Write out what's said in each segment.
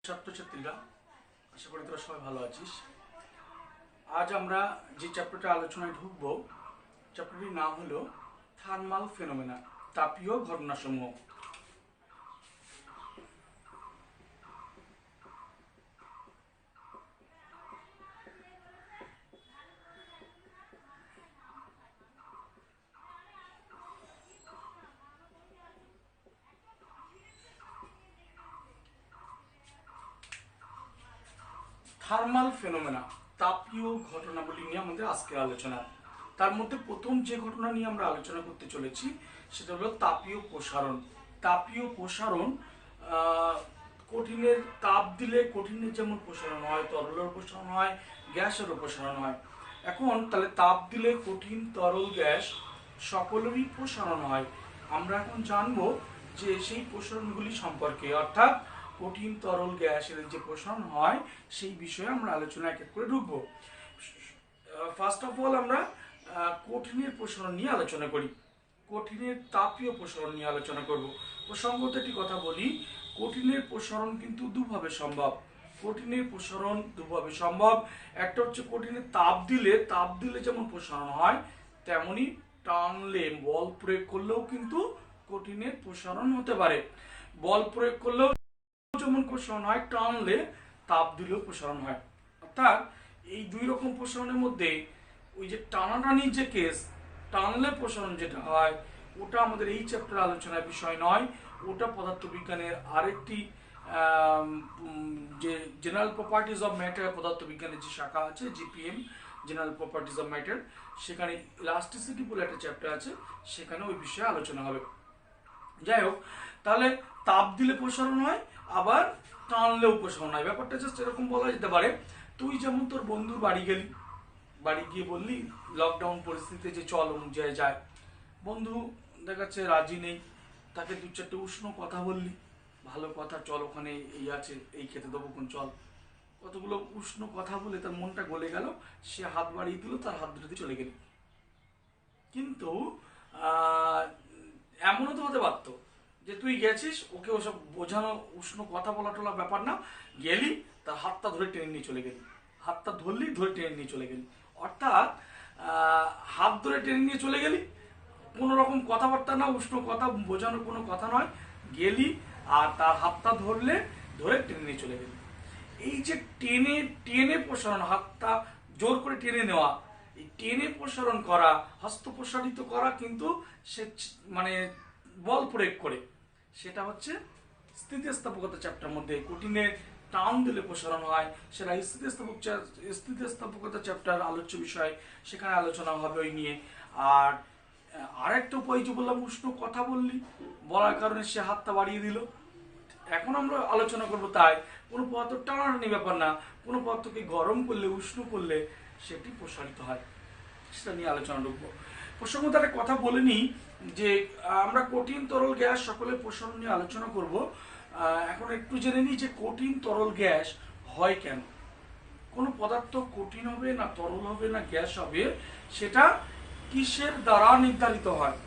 ছাত্রছাত্রীরা, আশা করি তোরা সবাই ভালো আছিস। আজ আমরা যে চ্যাপ্টারটা আলোচনায় ঢুকবো, চ্যাপ্টারটির নাম হলো থার্মাল ফেনোমেনা, তাপীয় ঘটনাসমূহ। থার্মাল ফেনোমেনা, তাপীয় ঘটনাবলী নিয়ে আমাদের আজকের আলোচনা। তার মধ্যে প্রথম যে ঘটনা নিয়ে আমরা আলোচনা করতে চলেছি সেটা হলো তাপীয় প্রসারণ। তাপীয় প্রসারণ, কঠিনের তাপ দিলে কঠিনের যেমন প্রসারণ হয়, তরলের প্রসারণ হয়, গ্যাসেরও প্রসারণ হয়। এখন তাহলে তাপ দিলে কঠিন, তরল, গ্যাস সকলেরই প্রসারণ হয়। আমরা এখন জানবো যে সেই প্রসারণগুলি সম্পর্কে, অর্থাৎ কঠিন, তরল, গ্যাস এদের যে প্রসারণ হয় সেই বিষয়ে আমরা আলোচনা এক এক করে ঢুকবো। ফার্স্ট অফ অল আমরা কঠিনের প্রসারণ নিয়ে আলোচনা করি। কঠিনের তাপীয় প্রসারণ নিয়ে আলোচনা করব। প্রসঙ্গত একটি কথা বলি, কঠিনের প্রসারণ কিন্তু দুভাবে সম্ভব। কঠিনের প্রসারণ দুভাবে সম্ভব। একটা হচ্ছে কঠিনের তাপ দিলে যেমন প্রসারণ হয়, তেমনি টানলে, বল প্রয়োগ করলেও কিন্তু কঠিনের প্রসারণ হতে পারে। বল প্রয়োগ করলেও যেমন প্রসারণ হয়, টানলে, তাপ দিলেও প্রসারণ হয়। অর্থাৎ এই দুই রকম প্রসারণের মধ্যে ওই যে টানাটানির যে কেস, টানলে প্রসারণ যেটা হয়, ওটা আমাদের এই চ্যাপ্টার আলোচনার বিষয় নয়। ওটা পদার্থবিজ্ঞানের আরেকটি যে জেনারেল প্রপার্টিজ অফ ম্যাটার, পদার্থবিজ্ঞানের যে শাখা আছে GPM, general properties of matter, সেখানে ইলাস্টিসিটি বলে একটা চ্যাপ্টার আছে, সেখানে ওই বিষয়ে আলোচনা হবে। যাই হোক, তাহলে তাপ দিলে প্রসারণ হয়, আবার টানলেও প্রসারণ হয়। ব্যাপারটা জাস্ট এরকম বলা যেতে পারে, তুই যেমন তোর বন্ধুর বাড়ি গেলি, বাড়ি গিয়ে বললি লকডাউন পরিস্থিতিতে যে চল অমুক জায়গায় যায়, বন্ধু দেখাচ্ছে রাজি নেই, তাকে দু চারটে উষ্ণ কথা বললি, ভালো কথা, চল ওখানে এই আছে, এই খেতে দেবো কোন, চল। কতগুলো উষ্ণ কথা বলে তার মনটা গলে গেল, সে হাত বাড়িয়ে দিল, তার হাত ধরে চলে গেলি। কিন্তু এমনও তো হতে পারতো যে তুই গেছিস, ওকে ওসব বোঝানো, উষ্ণ কথা বলা টলা ব্যাপার না, গেলি, তার হাতটা ধরে টেনে নিয়ে চলে গেলি, হাতটা ধরলি, ধরে টেনে নিয়ে চলে গেলি। অর্থাৎ হাত ধরে টেনে নিয়ে চলে গেলি, কোনো রকম কথাবার্তা না, উষ্ণ কথা, বোঝানো কোনো কথা নয়, গেলি আর তার হাতটা ধরে টেনে নিয়ে চলে গেলি। এই যে টেনে টেনে প্রসারণ, হাতটা জোর করে টেনে নেওয়া, এই টেনে প্রসারণ করা, হস্ত প্রসারিত করা, কিন্তু সে মানে বল প্রয়োগ করে, সেটা হচ্ছে স্থিতিস্থাপকতা চ্যাপ্টার মধ্যে। কঠিনে টান দিলে প্রসারণ হয়, সেটা স্থিতিস্থাপকতা চ্যাপ্টার আলোচ্য বিষয়, সেখানে আলোচনা হবে ওই নিয়ে। আর আরেকটা উপায় যে বললাম, উষ্ণ কথা বলার কারণে সে হাতটা বাড়িয়ে দিল, এখন আমরা আলোচনা করব তাই। কোনো পদার্থ টানাটানি ব্যাপার না, কোনো পদার্থকে গরম করলে, উষ্ণ করলে সেটি প্রসারিত হয়, সেটা নিয়ে আলোচনা ঢুকবো। প্রসঙ্গত একটা কথা বলে নিই যে আমরা কঠিন, তরল, গ্যাস সকলের প্রসারণ নিয়ে আলোচনা করব। এখন একটু জেনে নিই যে কঠিন, তরল, গ্যাস হয় কেন। কোনো পদার্থ কঠিন হবে না, তরল হবে না, গ্যাস হবে, সেটা কিসের দ্বারা নির্ধারিত হয়?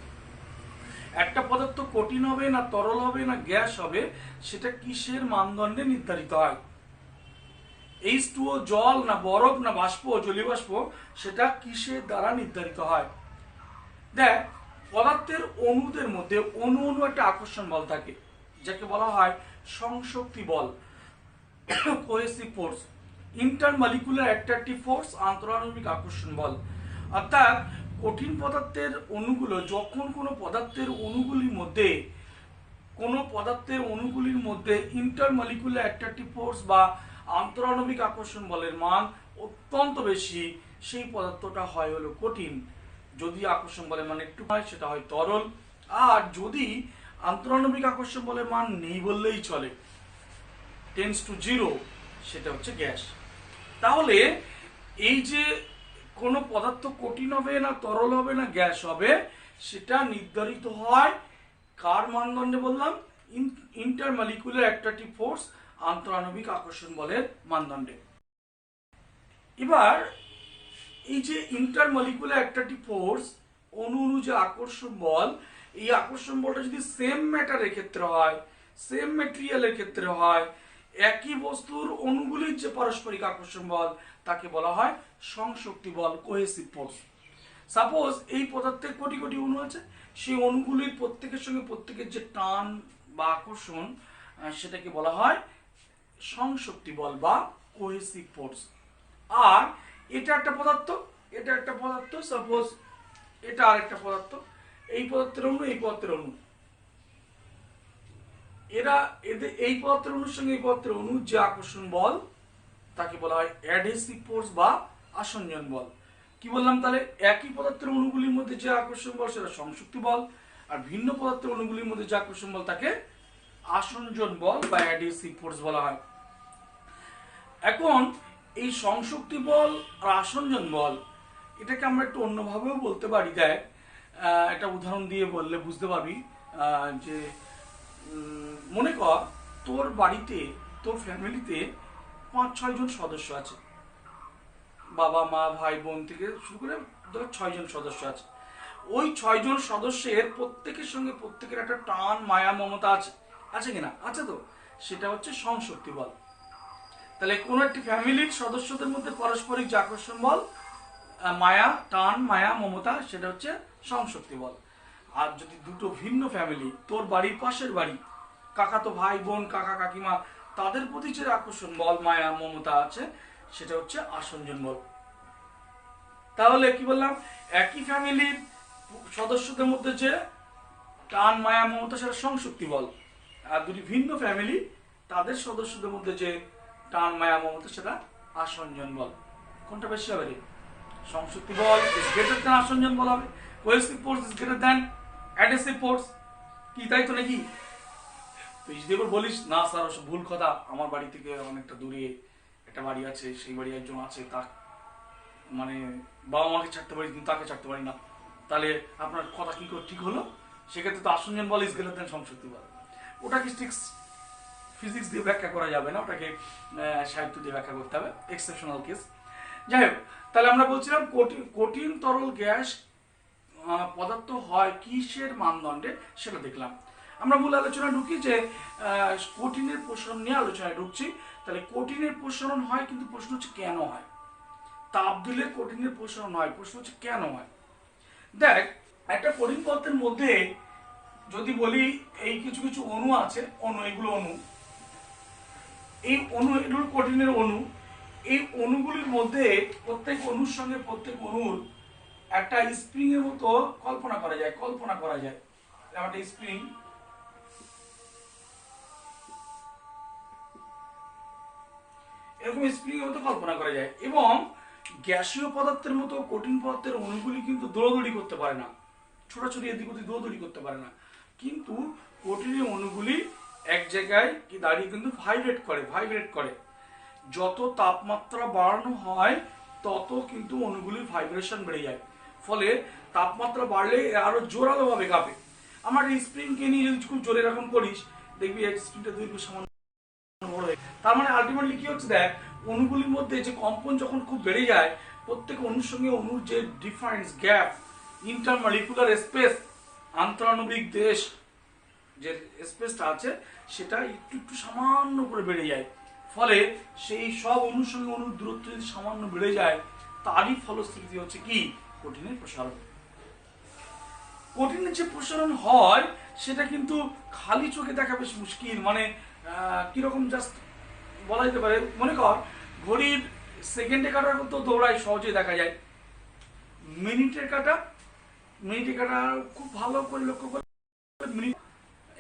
একটা পদার্থ কঠিন হবে না, তরল হবে না, গ্যাস হবে, সেটা কিসের মানদণ্ডে নির্ধারিত হয়? H2O জল, না বরফ, না বাষ্প, জলীয় বাষ্প, সেটা কিসের দ্বারা নির্ধারিত হয়? দেখ, পদার্থের অণুদের মধ্যে অণু একটা আকর্ষণ বল থাকে, যাকে বলা হয় সংশক্তি বল, cohesive force, intermolecular attractive force, আন্তঃআণবিক আকর্ষণ বল। অর্থাৎ কঠিন পদার্থের অণুগুলো যখন কোনো পদার্থের অণুগুলির মধ্যে ইন্টারমলিকুলার অ্যাট্রাকটিভ ফোর্স বা আন্তঃআণবিক আকর্ষণ বলের মান অত্যন্ত বেশি, সেই পদার্থটা হয় হলো কঠিন। যদি আকর্ষণ বলের মান একটু হয়, সেটা হয় তরল। আর যদি আন্তঃআণবিক আকর্ষণ বলের মান নেই বললেই চলে, টেন্ডস টু জিরো, সেটা হচ্ছে গ্যাস। তাহলে এই যে কোনো পদার্থ কঠিন হবে না, তরল হবে না, গ্যাস হবে, সেটা নির্ধারিত হয় কার মানদণ্ডে বললাম? ইন্টারমলিকুলার অ্যাট্রাকটিভ ফোর্স, আন্তঃআণবিক আকর্ষণ বলের মানদণ্ডে। এবার এই যে ইন্টারমলিকুলার অ্যাট্রাকটিভ ফোর্স, অণু যে আকর্ষণ বল, এই আকর্ষণ বলটা যদি সেম ম্যাটারের ক্ষেত্রে হয়, সেম ম্যাটেরিয়ালের ক্ষেত্রে হয়, একই বস্তুর অণুগুলির যে পারস্পরিক আকর্ষণ বল তাকে বলা হয় সংশক্তি বল, কোহেসিভ ফোর্স। সাপোজ এই পদার্থের কোটি কোটি অণু আছে, সেই অণুগুলির প্রত্যেকের সঙ্গে প্রত্যেকের যে টান বা আকর্ষণ সেটাকে বলা হয় সংশক্তি বল বা কোহেসিভ ফোর্স। আর এটা একটা পদার্থ, এটা একটা পদার্থ, সাপোজ এটা আরেকটা পদার্থ, এই পদার্থের অণু এই পদার্থের অণু, এরা এদের এই পদার্থের অণুর সঙ্গে এই পদার্থের অণুর যে আকর্ষণ বল তাকে বলা হয় অ্যাডহেসিভ ফোর্স বা আসঞ্জন বল। কি বললাম তাহলে? একই পদার্থের অণুগুলির মধ্যে যে আকর্ষণ বল সেটা সংশক্তি বল, আর ভিন্ন পদার্থের অণুগুলির মধ্যে যে আকর্ষণ বল তাকে আসঞ্জন বল বা অ্যাডহেসিভ ফোর্স বলা হয়। এখন এই সংশক্তি বল আর আসঞ্জন বল এটাকে আমরা একটু অন্যভাবেও বলতে পারি। দেখ, একটা উদাহরণ দিয়ে বললে বুঝতে পারবি। যে মনে কর তোর বাড়িতে, তোর ফ্যামিলিতে 5-6 জন সদস্য আছে, বাবা মা ভাই বোন থেকে শুরু করে ধর 6 জন সদস্য আছে। ওই 6 জন সদস্যের প্রত্যেকের সঙ্গে প্রত্যেকের একটা টান মায়া মমতা আছে, আছে কিনা? আছে তো, সেটা হচ্ছে সংশক্তি বল। তাহলে কোন একটি ফ্যামিলির সদস্যদের মধ্যে পারস্পরিক যে আকর্ষণ বল, মায়া, টান, মায়া, মমতা, সেটা হচ্ছে সংশক্তি বল। আর যদি দুটো ভিন্ন ফ্যামিলি, তোর বাড়ির পাশের বাড়ি, কাকাতো ভাই বোন, কাকা কাকিমা, তাদের প্রতি যে আকর্ষণ বল, মায়া মমতা আছে, সেটা হচ্ছে আসঞ্জন বল। তাহলে কি বললাম? একই ফ্যামিলির সদস্যদের মধ্যে যে টান মায়া মমতা সেটা সংশক্তি বল, আর দুটি ভিন্ন ফ্যামিলি তাদের সদস্যদের মধ্যে যে টান মায়া মমতা সেটা আসঞ্জন বল। কোনটা বেশি হবে রে? সংশক্তি বল ইজ গ্রেটার দ্যান আসঞ্জন বল হবে, cohesive force is greater than adhesive force. কি তাই তো নাকি? তুই যদি এবার বলিস না স্যার ওসব ভুল কথা, আমার বাড়ি থেকে অনেকটা দূরে একটা বাড়ি আছে, সেই বাড়ি একজন আছে, তা মানে বাবা মাকে ছাড়তে পারি কিন্তু তাকে ছাড়তে পারি না, তাহলে আপনার কথা কি করে ঠিক হলো? সেক্ষেত্রে তো আসঞ্জন বল ইজ গ্রেটার দ্যান সংশক্তি বল। ওটাকে ঠিক ফিজিক্স দিয়ে ব্যাখ্যা করা যাবে না, ওটাকে সাহিত্য দিয়ে ব্যাখ্যা করতে হবে, এক্সেপশনাল কেস। যাই হোক, তাহলে আমরা বলছিলাম কঠিন তরল গ্যাস পদার্থ হয় কিসের মানদণ্ডে সেটা দেখলাম। আমরা মূল আলোচনা ঢুকি যে কঠিনের প্রসারণ নিয়ে আলোচনায় ঢুকছি। তাহলে কঠিনের প্রসারণ হয়, কিন্তু প্রশ্ন হচ্ছে কেন হয়? তাপ দিলে কঠিনের প্রসারণ হয়, প্রশ্ন হচ্ছে কেন হয়? দেখ, একটা কঠিন পদার্থের মধ্যে যদি বলি এই কিছু কিছু অণু আছে, অণু, এগুলো অণু, এই অণু এগুলো কঠিনের অণু, এই অণুগুলির মধ্যে প্রত্যেক অণুর সঙ্গে প্রত্যেক অণুর একটা স্প্রিং এর মতো কল্পনা করা যায়, একটা স্প্রিং, এরকম স্প্রিং এর মতো কল্পনা করা যায়। এবং গ্যাসীয় পদার্থের মতো কঠিন পদার্থের অণুগুলি কিন্তু দৌড়াদৌড়ি করতে পারে না, ছোটাছুটি এদিক ওদিক দৌড়াদৌড়ি করতে পারে না, কিন্তু কঠিনের অণুগুলি এক জায়গায় কি দাঁড়িয়ে কিন্তু ভাইব্রেট করে। যত তাপমাত্রা বাড়ানো হয় তত কিন্তু অণুগুলির ভাইব্রেশন বেড়ে যায়, ফলে তাপমাত্রা বাড়লে আরো জোরালো ভাবে কাঁপে। আমার এই স্প্রিংকে নিয়ে যদি খুব জোরে এরকম করিস, দেখবি এই স্প্রিংটা দৈর্ঘ্য সামান্য বড় হয়ে, তার মানে আলটিমেটলি কি হচ্ছে? দেখ, অণুগুলির মধ্যে যে কম্পন যখন খুব বেড়ে যায়, প্রত্যেক অণুর সঙ্গে অণুর যে ডিফারেন্স গ্যাপ, ইন্টারমলিকুলার স্পেস, আন্তরাণবিক দেশ যে স্পেসটা আছে সেটা একটু একটু সামান্য করে বেড়ে যায়। ফলে সেই সব অণুর সঙ্গে অণুর দূরত্ব যদি সামান্য বেড়ে যায়, তারই ফলশ্রুতি হচ্ছে কি? কঠিনের প্রসারণ। কঠিনের যে প্রসারণ হয় সেটা কিন্তু খালি চোখে দেখা বেশ মুশকিল, মানে কিরকম জাস্ট বলা যেতে পারে, মনে কর ঘড়ির সেকেন্ডে কাটার তো দৌড়ায় সহজেই দেখা যায়, মিনিটের কাটা খুব ভালো করে লক্ষ্য করে মিনিট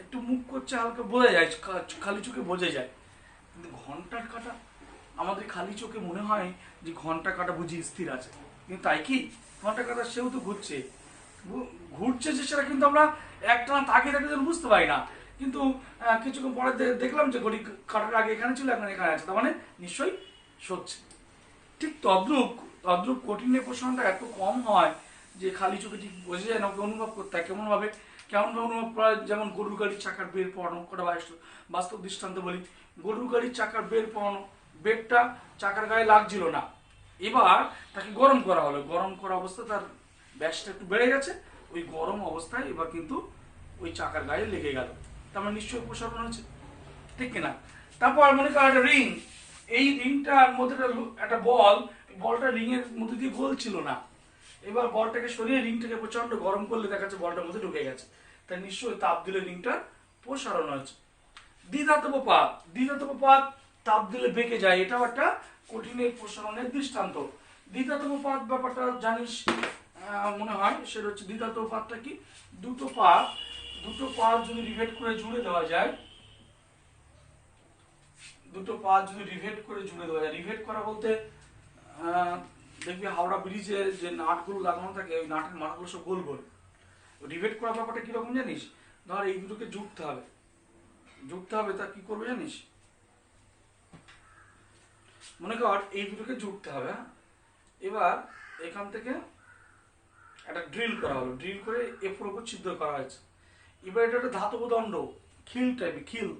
একটু মুখ করছে হালকা বোঝা যায়, খালি চোখে বোঝা যায়। কিন্তু ঘন্টার কাটা আমাদের খালি চোখে মনে হয় যে ঘন্টা কাটা বুঝি স্থির আছে, কিন্তু তাই কি? ঘন্টা কাটা সেও তো ঘুরছে যে সেটা কিন্তু আমরা একটানা তাকিয়ে তাকিয়ে বুঝতে পারি না, কিন্তু কিছুক্ষণ পরে দেখলাম যে ঘড়ি কাটার আগে এখানে ছিল, এখন এখানে আছে, তার মানে নিশ্চয়ই সরছে। ঠিক তদ্রূপ কঠিনের প্রসারণটা এত কম হয় যে খালি চোখে ঠিক বোঝা যায় না, ওকে অনুভব করতে হয় কেমন ভাবে অনুভব করা। যেমন গরুর গাড়ির চাকার বের পড়ানো, কটা বাস্তব দৃষ্টান্ত বলি। গরুর গাড়ির চাকার বের পড়ানো, বেরটা চাকার গায়ে লাগছিল না, এবার তাকে গরম করা হলো, গরম করা অবস্থায় তার ব্যাসটা একটু বেড়ে গেছে, ওই গরম অবস্থায় এবার কিন্তু ওই চাকার গায়ে লেগে গেল, তার মানে নিশ্চয়ই প্রসারণ হয়েছে, ঠিক কিনা? তারপর মনে করো একটা রিং, এই রিংটার মধ্যে একটা বলটা রিং এর মধ্যে দিয়ে গোল ছিল না, এবার বলটাকে সরিয়ে রিংটাকে প্রচন্ড গরম করলে দেখা যাচ্ছে বলটার মধ্যে ঢুকে গেছে, তাই নিশ্চয়ই তাপ দিলে রিংটার প্রসারণ হয়েছে। দ্বিধাতব পাত তাপ দিলে বেঁকে যায়, এটাও একটা কঠিনের প্রসারণের দৃষ্টান্ত। দ্বিধাতব পাত ব্যাপারটা জানিস মনে হয়, সেটা হচ্ছে দ্বিধাতব পাতটা কি, দুটো পাত যদি রিভেট করে জুড়ে দেওয়া যায়, রিভেট করা বলতে দেখবি হাওড়া ব্রিজে যে নাটগুলো লাগানো থাকে ওই নাটের মাথাগুলো সব গোল গোল। রিভেট করার ব্যাপারটা কিরকম জানিস, ধর এই দুটোকে জুড়তে হবে, তা কি করবে জানিস, মনে কর এই দুটোকে জুড়তে হবে, হ্যাঁ, এবার এখান থেকে একটা ড্রিল করা হলো, ড্রিল করে এর উপর ছিদ্র করা হয়েছে, এবার এটা একটা ধাতব দণ্ড, খিল,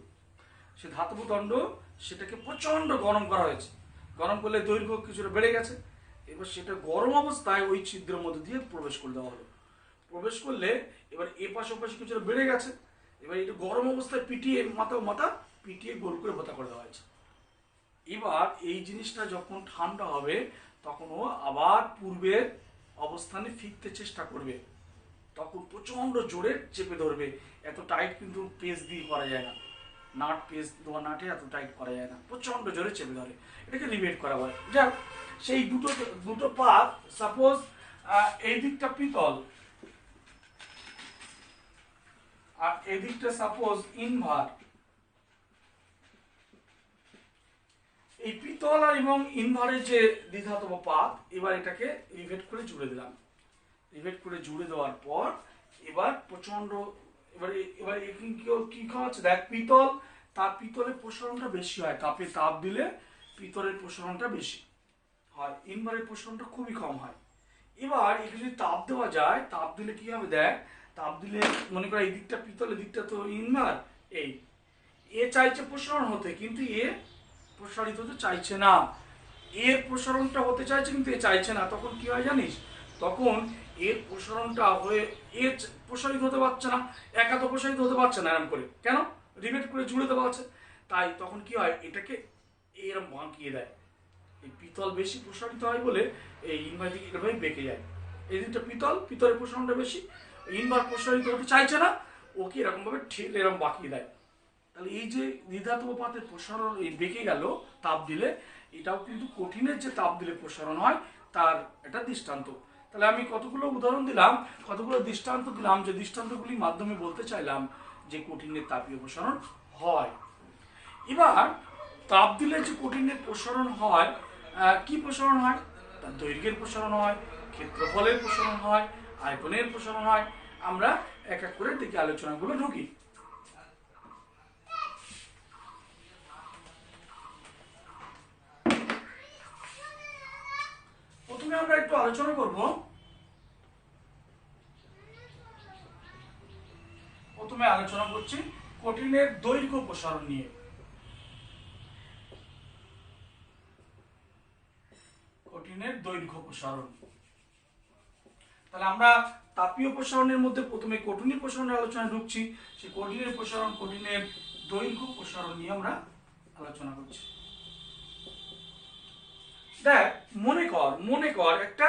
সে ধাতব দণ্ড সেটাকে প্রচন্ড গরম করা হয়েছে, গরম করলে দৈর্ঘ্য কিছুটা বেড়ে গেছে, এবার সেটা গরম অবস্থায় ওই ছিদ্রের মধ্যে দিয়ে প্রবেশ করে দেওয়া হলো, প্রবেশ করলে এবার এ পাশে ওপাশে কিছুটা বেড়ে গেছে, এবার এটা গরম অবস্থায় পিটিয়ে মাথা পিটিয়ে গোল করে ভোতা করে দেওয়া হয়েছে। এবার এই জিনিসটা যখন ঠান্ডা হবে তখন ও আবার পূর্বের অবস্থানে ফিরতে চেষ্টা করবে, তখন প্রচন্ড জোরে চেপে ধরবে, এত টাইট কিন্তু পেজ দিয়ে করা যায় না, নাটে এত টাইট করা যায় না, প্রচন্ড জোরে চেপে ধরে, এটাকে রিভেট করা হয়। যাক, সেই দুটো পাত, সাপোজ এই দিকটা পিতল আর এই দিকটা সাপোজ ইনভার, এই পিতল আর এবং ইনভারের যে দ্বিধাতব পাত, এবার এটাকে রিভেট করে জুড়ে দিলাম, রিভেট করে জুড়ে দেওয়ার পর এবার প্রচন্ড এবার কি হচ্ছে দেখ, পিতলের প্রসারণটা বেশি হয়, তাপ দিলে পিতলের প্রসারণটা বেশি হয়, ইনভারের প্রসারণটা খুবই কম হয়। এবার একে যদি তাপ দেওয়া যায়, তাপ দিলে কি হবে দেখ, তাপ দিলে মনে করো এই দিকটা পিতল, এই দিকটা তো ইনভার, এ চাইছে প্রসারণ হতে কিন্তু এ প্রসারিত হতে চাইছে না, এর প্রসারণটা হতে চাইছে কিন্তু এ চাইছে না, তখন কি হয় জানিস, তখন এর প্রসারণটা হয়ে এর প্রসারিত হতে পারছে না, একা তো প্রসারিত হতে পারছে না, এরকম করে কেন, রিভেট করে জুড়ে দেওয়া আছে, তাই তখন কি হয়, এটাকে এরকম বাঁকিয়ে দেয়, এই পিতল বেশি প্রসারিত হয় বলে এই ইনভার দিকে এভাবে বেঁকে যায়, এই দিকটা পিতলের প্রসারণটা বেশি, ইনভার প্রসারিত হতে চাইছে না, ওকে এরকম ভাবে ঠেলে এরকম বাঁকিয়ে দেয়। তাহলে এই যে দ্বিধাতব পাতের প্রসারণ এই বেঁকে গেল তাপ দিলে, এটাও কিন্তু কঠিনের যে তাপ দিলে প্রসারণ হয় তার একটা দৃষ্টান্ত। তাহলে আমি কতগুলো উদাহরণ দিলাম, কতগুলো দৃষ্টান্ত দিলাম, যে দৃষ্টান্তগুলির মাধ্যমে বলতে চাইলাম যে কঠিনের তাপীয় প্রসারণ হয়। এবার তাপ দিলে যে কঠিনের প্রসারণ হয়, কি প্রসারণ হয়, তার দৈর্ঘ্যের প্রসারণ হয়, ক্ষেত্রফলের প্রসারণ হয়, আয়তনের প্রসারণ হয়, আমরা এক এক করে দেখে আলোচনাগুলো ঢুকি। প্রথমে আমরা একটু আলোচনা করব, করছি কঠিনের দৈর্ঘ্য প্রসারণ নিয়ে। কঠিনের দৈর্ঘ্য প্রসারণ, তাহলে আমরা তাপীয় প্রসারণের মধ্যে প্রথমে কঠিনের প্রসারণের আলোচনা ঢুকছি, সেই কঠিনের দৈর্ঘ্য প্রসারণ নিয়ে আমরা আলোচনা করছি। দেখ, মনে কর একটা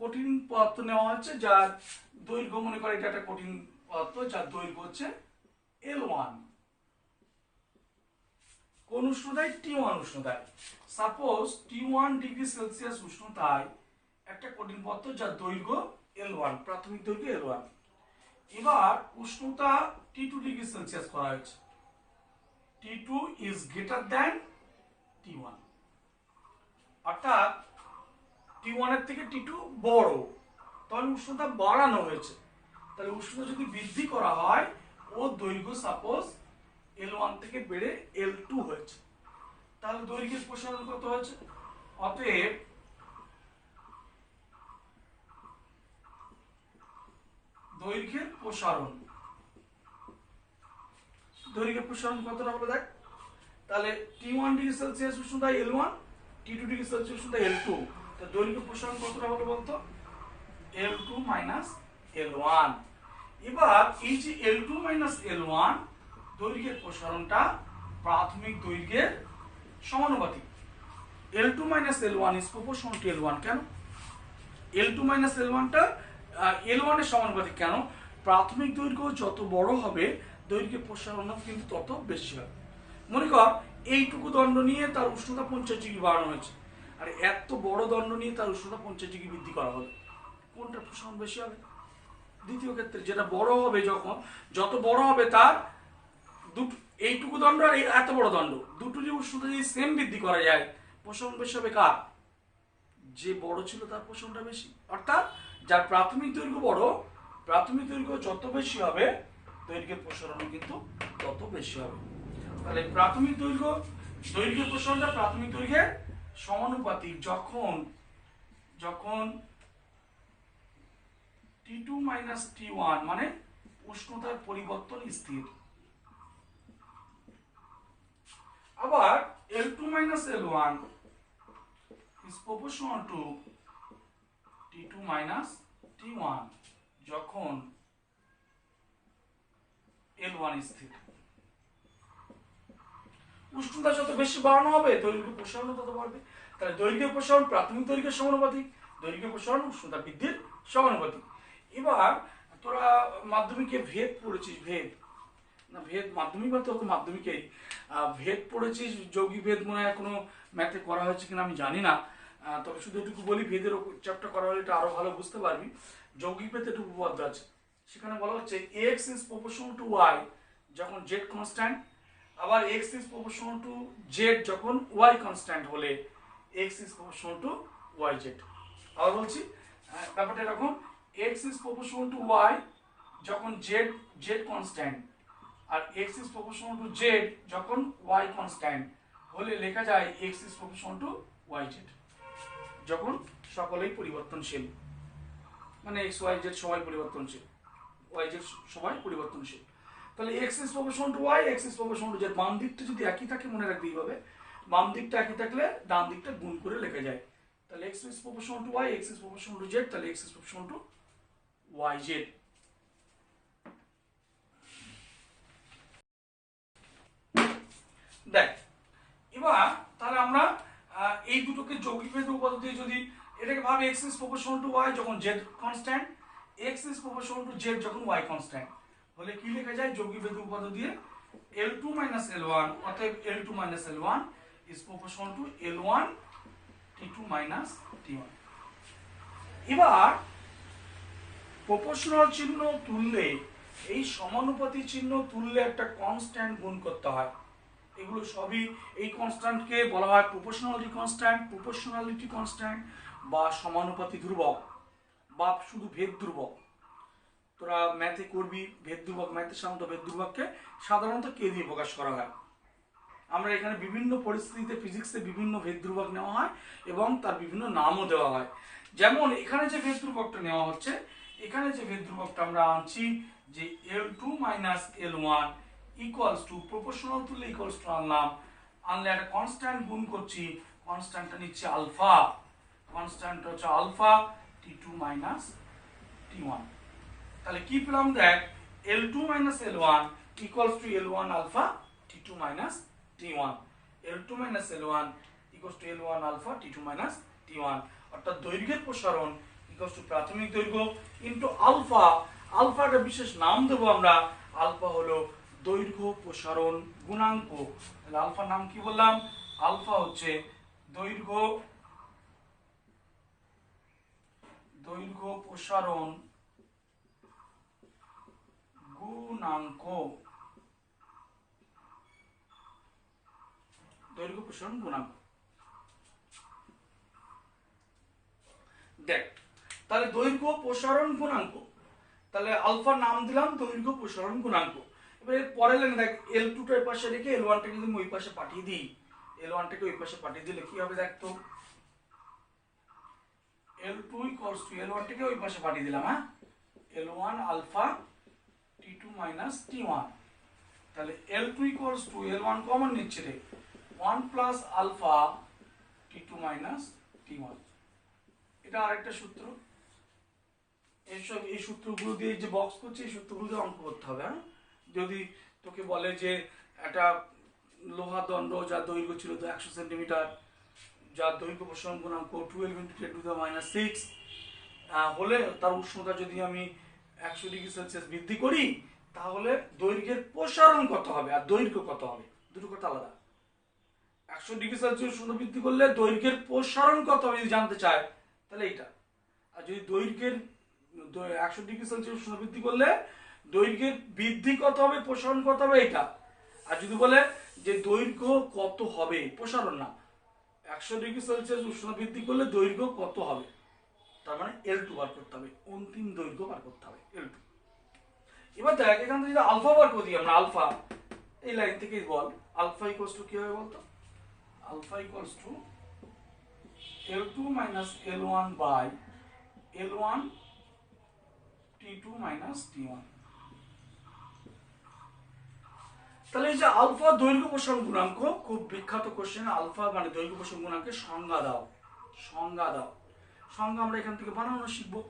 কঠিন পদার্থ নেওয়া হচ্ছে, যার দৈর্ঘ্য, মনে কর এটা একটা কঠিন পদার্থ যার দৈর্ঘ্য হচ্ছে L1, কোন উষ্ণতায়, T1 উষ্ণতায়, সাপোজ T1 ডিগ্রি সেলসিয়াস উষ্ণতায় একটা কঠিন পদার্থ যার দৈর্ঘ্য L1, প্রাথমিক দৈর্ঘ্য L1, এবার উষ্ণতা T2 ডিগ্রি সেলসিয়াস করা হয়েছে, T2 is greater than T1, অর্থাৎ T1 এর থেকে T2 বড়, তাহলে উষ্ণতা বাড়ানো হয়েছে, তাহলে উষ্ণতা যদি বৃদ্ধি করা হয়, ও দৈর্ঘ্য সাপোজ L1 থেকে বেড়ে L2 হয়েছে, তাহলে দৈর্ঘ্যের প্রসারণ কত হয়েছে, অতএব দৈর্ঘ্যের প্রসারণ কতটা হলো দেখ, তাহলে T1 ডিগ্রি সেলসিয়াস উষ্ণতায় L1, T2 ডিগ্রি সেলসিয়াস উষ্ণতায় L2, তাহলে দৈর্ঘ্য প্রসারণ কতটা হলো বলতো, L2 মাইনাস L1। এবার এই যে L2 মাইনাস L1 দৈর্ঘ্যের প্রসারণটা প্রাথমিক দৈর্ঘ্যের সমানুপাতিক। L2 minus L1 is proportional to L1 কেন? L2 minus L1টা L1 এর সমানুপাতিক কেন? প্রাথমিক দৈর্ঘ্য যত বড় হবে দৈর্ঘ্যের প্রসারণ কিন্তু তত বেশি হবে। মনে কর এইটুকু দণ্ড নিয়ে তার উষ্ণতা 50 ডিগ্রি বাড়ানো হয়েছে, আর এত বড় দণ্ড নিয়ে তার উষ্ণতা 50 ডিগ্রি বৃদ্ধি করা হলো, কোনটার প্রসারণ বেশি হবে? দ্বিতীয় ক্ষেত্রে যেটা বড় হবে, যখন যত বড় হবে তার দুটো, এইটুকু দণ্ড আর এত বড় দণ্ড দুটোরই উষ্ণতা যদি সেম বৃদ্ধি করা যায়, প্রসারণ বেশি হবে কার? যে বড় ছিল তার প্রসারণটা বেশি। অর্থাৎ যার প্রাথমিক দৈর্ঘ্য বড়, প্রাথমিক দৈর্ঘ্য যত বেশি হবে দৈর্ঘ্যের প্রসারণ কিন্তু তত বেশি হবে। তাহলে প্রাথমিক দৈর্ঘ্যের প্রসারণটা প্রাথমিক দৈর্ঘ্যের সমানুপাতিক যখন T2 minus T1 মানে উষ্ণতার পরিবর্তন স্থির। আবার L2 minus L1 is proportional to T2 minus T1 যখন L1 স্থির। উষ্ণতা যত বেশি বাড়ানো হবে দৈর্ঘ্য প্রসারণ তত বাড়বে। তাহলে দৈর্ঘ্য প্রসারণ প্রাথমিক দৈর্ঘ্যের সমানুপাতিক, দৈর্ঘ্য প্রসারণ উষ্ণতা বৃদ্ধির সমানুপাতিক। এবার তোরা মাধ্যমিকে ভেদ পড়েছিস, মাধ্যমিক বা তোর মাধ্যমিকেই ভেদ পড়েছিস, যৌগিক ভেদ মনে হয় কোনো ম্যাথে করা হয়েছে কিনা আমি জানি না, তবে শুধু এটুকু বলি ভেদের চ্যাপ্টার করা হলে এটা আরো ভালো বুঝতে পারবি। যৌগিক ভেদ একটু উপপাদ্য আছে, সেখানে বলা হচ্ছে x is proportional to y যখন z কনস্ট্যান্ট, আবার x is proportional to z যখন y কনস্ট্যান্ট হলে x is proportional to yz। আবার বলছি ব্যাপারটা এরকম, x is proportional to y যখন z কনস্ট্যান্ট, আর x is proportional to z যখন y কনস্ট্যান্ট হলে লেখা যায় x is proportional to yz যখন সকলেই পরিবর্তনশীল, মানে x y z সবাই পরিবর্তনশীল, y z সবাই পরিবর্তনশীল। তাহলে x is proportional to y, x is proportional to z, বাম দিকটা যদি একই থাকে মনে রাখবে এইভাবে, বাম দিকটা একই থাকলে ডান দিকটা গুণ করে লেখা যায়। তাহলে x is proportional to y, x is proportional to z, তাহলে x is proportional to yz। দেখ এবার তাহলে আমরা এই দুটোকে যৌগিক ভেদের উপাত্ত দিয়ে যদি এটাকে ভাবে x is proportional to y যখন z constant, x is proportional to z যখন y কনস্ট্যান্ট হলে কি লেখা যায় যৌগিক ভেদের উপাত্ত দিয়ে? L2 minus L1 অতএব L2 minus L1 is proportional to L1 T2 minus T1। এবার প্রপোর্শনাল চিহ্ন তুললে, এই সমানুপাতি চিহ্ন তুললে একটা কনস্ট্যান্ট গুণ করতে হয়। এগুলো সবই, এই কনস্ট্যান্টকে বলা হয় প্রপোর্শনালিটি কনস্ট্যান্ট বা সমানুপাতি ধ্রুবক বা শুধু ভেদ ধ্রুবক। তোরা ম্যাথে করবি ভেদ ধ্রুবক, ম্যাথে সাধারণত ভেদ ধ্রুবককে সাধারণত কে দিয়ে প্রকাশ করা হয়। আমরা এখানে বিভিন্ন পরিস্থিতিতে ফিজিক্সে বিভিন্ন ভেদ ধ্রুবক নেওয়া হয় এবং তার বিভিন্ন নামও দেওয়া হয়। যেমন এখানে যে ভেদ ধ্রুবকটা নেওয়া হচ্ছে, এখানে যে ভেদ ধ্রুবকটা আমরা আনছি যে L2 minus L1 equals to, proportional তুললে ইকুয়ালস টু আনলে একটা কনস্ট্যান্ট গুণ করছি, কনস্ট্যান্টটা নিচ্ছে আলফা, কনস্ট্যান্ট হচ্ছে আলফা T2 minus T1। তাহলে কি পেলাম দেখ, L2 minus L1 equals to L1 alpha T2 minus T1, L2 minus L1 equals to L1 alpha T2 minus T1, অর্থাৎ দৈর্ঘ্যের প্রসারণ equals to প্রাথমিক দৈর্ঘ্য ইনটু আলফা, আলফাটা বিশেষ নাম দেবো আমরা, আলফা হলো দৈর্ঘ্য প্রসারণ গুণাঙ্ক। তাহলে আলফার নাম কি বললাম? আলফা হচ্ছে দৈর্ঘ্য প্রসারণ গুণাঙ্ক, দৈর্ঘ্য প্রসারণ গুণাঙ্ক। দেখ তাহলে দৈর্ঘ্য প্রসারণ গুণাঙ্ক, তাহলে আলফার নাম দিলাম দৈর্ঘ্য প্রসারণ গুণাঙ্ক। এবারে পরে লেখা দেখ L2 টার পাশে রেখে L1 টাকে যদি ওই পাশে পাঠিয়ে দিই, L1 টাকে ওই পাশে পাঠিয়ে দিলে কি হবে দেখ তো, L2 equals to L1 টাকে ওই পাশে পাঠিয়ে দিলাম, হ্যাঁ, L1 alpha T2 minus T1, তাহলে L2 equals to L1 common নিচ্ছে রে, 1 plus alpha T2 minus T1। এটা আরেকটা সূত্র, এই সূত্রগুলো দিয়ে যে বক্স করছে এই সূত্রগুলো দিয়ে অঙ্ক করতে হবে। হ্যাঁ, যদি তোকে বলে যে একটা লোহার দণ্ড যার দৈর্ঘ্য ছিল 100 সেন্টিমিটার, যার দৈর্ঘ্য প্রসারণ গুণাঙ্ক 12 × 10⁻⁶ হলে তার উষ্ণতা যদি আমি 100°C বৃদ্ধি করি তাহলে দৈর্ঘ্যের প্রসারণ কত হবে আর দৈর্ঘ্য কত হবে, দুটো কথা আলাদা। 100°C উষ্ণতা বৃদ্ধি করলে দৈর্ঘ্যের প্রসারণ কত হবে যদি জানতে চায় তাহলে এইটা, আর যদি দৈর্ঘ্যের 100°C উষ্ণতা বৃদ্ধি করলে দৈর্ঘ্যের বৃদ্ধি কত হবে প্রসারণ কত হবে এটা। আর যদি বলে যে দৈর্ঘ্য কত হবে প্রসারণ না, 100°C উষ্ণতা বৃদ্ধি করলে দৈর্ঘ্য কত হবে, তার মানে L2 বার করতে হবে, অন্তিম দৈর্ঘ্য বার করতে হবে L2। এবার দেখ এখান থেকে যদি আলফা বার করি আমরা, আলফা এই লাইন থেকেই বল আলফা ইকুয়ালস টু কি হবে বলতো, alpha equals two L2 - L1 by L1 T2 - T1। তাহলে এই যে আলফা দৈর্ঘ্য প্রসারণ গুণাঙ্ক, খুব বিখ্যাত কোশ্চেন, আলফা মানে দৈর্ঘ্য প্রসারণ গুণাঙ্কের সংজ্ঞা দাও, সংজ্ঞা দাও। সংজ্ঞা আমরা এখান থেকে বানানো শিখবো,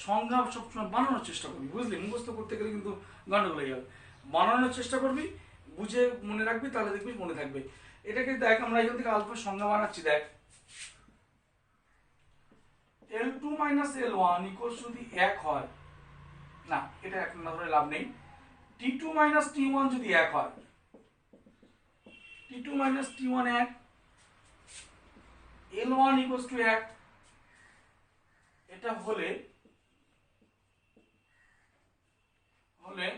সংজ্ঞা সবসময় বানানোর চেষ্টা করবি, বুঝলি, মুখস্থ করতে গেলে কিন্তু গন্ডগোল হয়ে যাবে। বানানোর চেষ্টা করবি, বুঝে মনে রাখবি, তাহলে দেখবি মনে থাকবে। এটাকে দেখ আমরা এখান থেকে আলফার সংজ্ঞা বানাচ্ছি, দেখ L2 - L1 ইকুয়ালস যদি 1 হয়, না এটা এক না ধরে লাভ নেই, T2 - T1 যদি 1 হয়, T2 - T1 1, L1 equals to 1, এটা হলে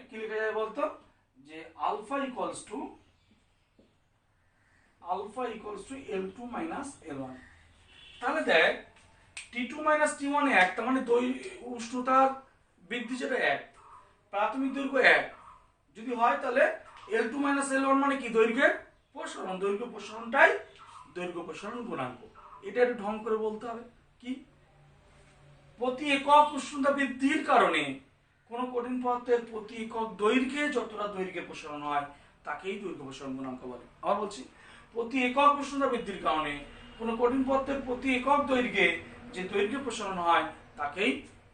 কি লেখা যায় বলতো, যে alpha equals two L2 - L1। তাহলে দেখ T2 - T1 1, তার মানে উষ্ণতার বৃদ্ধি যেটা 1, প্রাথমিক দৈর্ঘ্য 1 যদি হয় তাহলে L2 - L1 মানে কি দৈর্ঘ্যের প্রসারণ, দৈর্ঘ্য প্রসারণটাই দৈর্ঘ্য প্রসারণ গুণাঙ্ক। এটা একটু ঢং করে বলতে হবে, কি প্রতি একক উষ্ণতা বৃদ্ধির কারণে কোন কঠিন পদার্থের প্রতি একক দৈর্ঘ্যে যতটা দৈর্ঘ্যের প্রসারণ হয় তাকেই দৈর্ঘ্য প্রসারণ গুণাঙ্ক বলে। আবার বলছি, প্রতি একক উষ্ণতা বৃদ্ধির কারণে কোন কঠিন পদার্থের প্রতি একক দৈর্ঘ্যে যে দৈর্ঘ্য প্রসারণ হয় তাকেই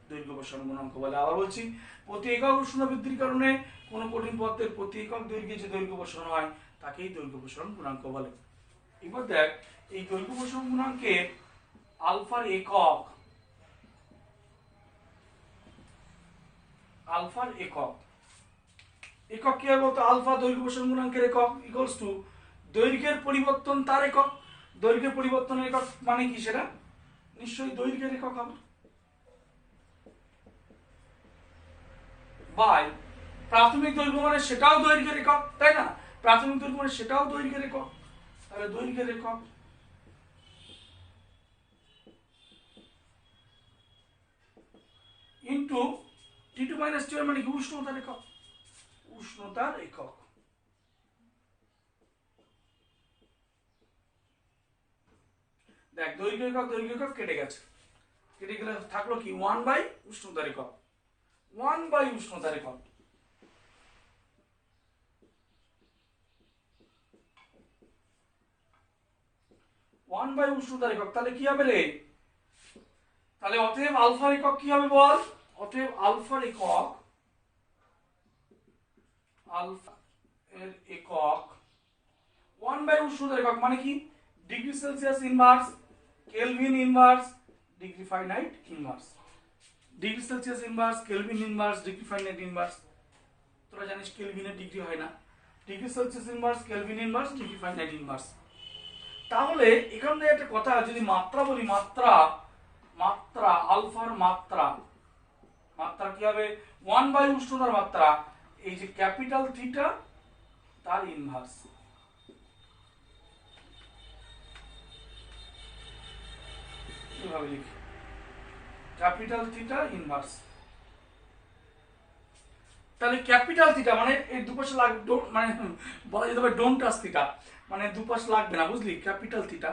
দৈর্ঘ্য প্রসারণ গুণাঙ্ক বলে। আবার বলছি, প্রতি একক উষ্ণতা বৃদ্ধির কারণে কোন কঠিন পদার্থের প্রতি একক দৈর্ঘ্যে যে দৈর্ঘ্য প্রসারণ হয় তাকেই দৈর্ঘ্য প্রসারণ গুণাঙ্ক বলে। এবার দেখ এই দৈর্ঘ্য প্রসারণ গুণাঙ্কের আলফার একক, আলফার একক কি হবে বলতো, আলফা দৈর্ঘ্য প্রসারণ গুণাঙ্কের একক ইকুয়ালস টু দৈর্ঘ্যের পরিবর্তন তার একক। দৈর্ঘ্যের পরিবর্তনের একক মানে কি, সেটা নিশ্চয়ই দৈর্ঘ্যের একক হবে, বাই প্রাথমিক দৈর্ঘ্য মানে সেটাও দৈর্ঘ্যের একক, তাই না, প্রাথমিক দৈর্ঘ্য মানে সেটাও দৈর্ঘ্যের একক, তাহলে দৈর্ঘ্যের একক ইন্টু T2 - T1 মানে কি উষ্ণতার একক, উষ্ণতার একক। দেখ দৈর্ঘ্য একক কেটে গেছে, কেটে গেলে থাকলো কি 1 বাই উষ্ণতার একক, 1 বাই উষ্ণতার একক। তাহলে কি হবে রে, তাহলে অতএব আলফার একক কি হবে বল, অতএব আলফার একক, আলফা এর একক 1 বাই উষ্ণতার একক মানে কি degree Celsius inverse, kelvin inverse, degree Fahrenheit inverse. Degree Celsius inverse, kelvin inverse, degree Fahrenheit inverse, তোরা জানিস কেলভিনের ডিগ্রি হয় না, degree Celsius inverse, kelvin inverse, degree Fahrenheit inverse. তাহলে এখান থেকে একটা কথা, যদি মাত্রা বলি, মাত্রা আলফার মাত্রা কি হবে 1 বাই উষ্ণতার মাত্রা, এই যে ক্যাপিটাল থিটা তার ইনভার্স। এভাবে লিখি ক্যাপিটাল থিটা ইনভার্স। তাহলে ক্যাপিটাল থিটা মানে এই দুপাশে লাগবে, মানে বলা যেতে পারে ডোন্ট টাচ থিটা, মানে দুপাশ লাগবে না, বুঝলি, ক্যাপিটাল থিটা।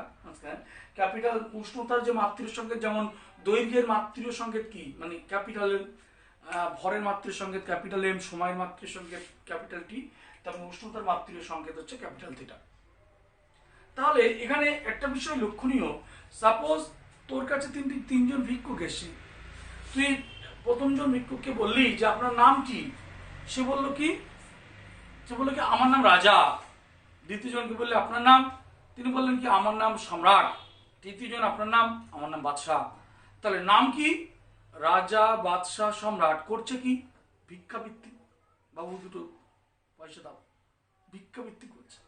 ক্যাপিটাল উষ্ণতার যে মাত্রীয় সংকেত, যেমন দৈর্ঘ্যের মাত্রীয় সংকেত কি, মানে ক্যাপিটাল এম, ভরের মাত্রীয় সংকেত ক্যাপিটাল এম, সময়ের মাত্রীয় সংকেত ক্যাপিটাল টি, তেমন উষ্ণতার মাত্রীয় সংকেত হচ্ছে ক্যাপিটাল থিটা। তাহলে এখানে একটা বিষয় লক্ষণীয়, সাপোজ তোর কাছে তিনজন ভিক্ষুক এসে, তুই প্রথমজন ভিক্ষুককে বললি যে আপনার নাম কি, সে বললো কি আমার নাম রাজা, দ্বিতীয় জনকে বললে আপনার নাম, তিনি বললেন কি আমার নাম সম্রাট। তৃতীয় জন আপনার নাম, আমার নাম বাদশাহ। তাহলে নাম কি? রাজা, বাদশাহ, সম্রাট। করছে কি? ভিক্ষাবৃত্তি। বাবু দুটো পয়সা দাও, ভিক্ষাবৃত্তি করছে।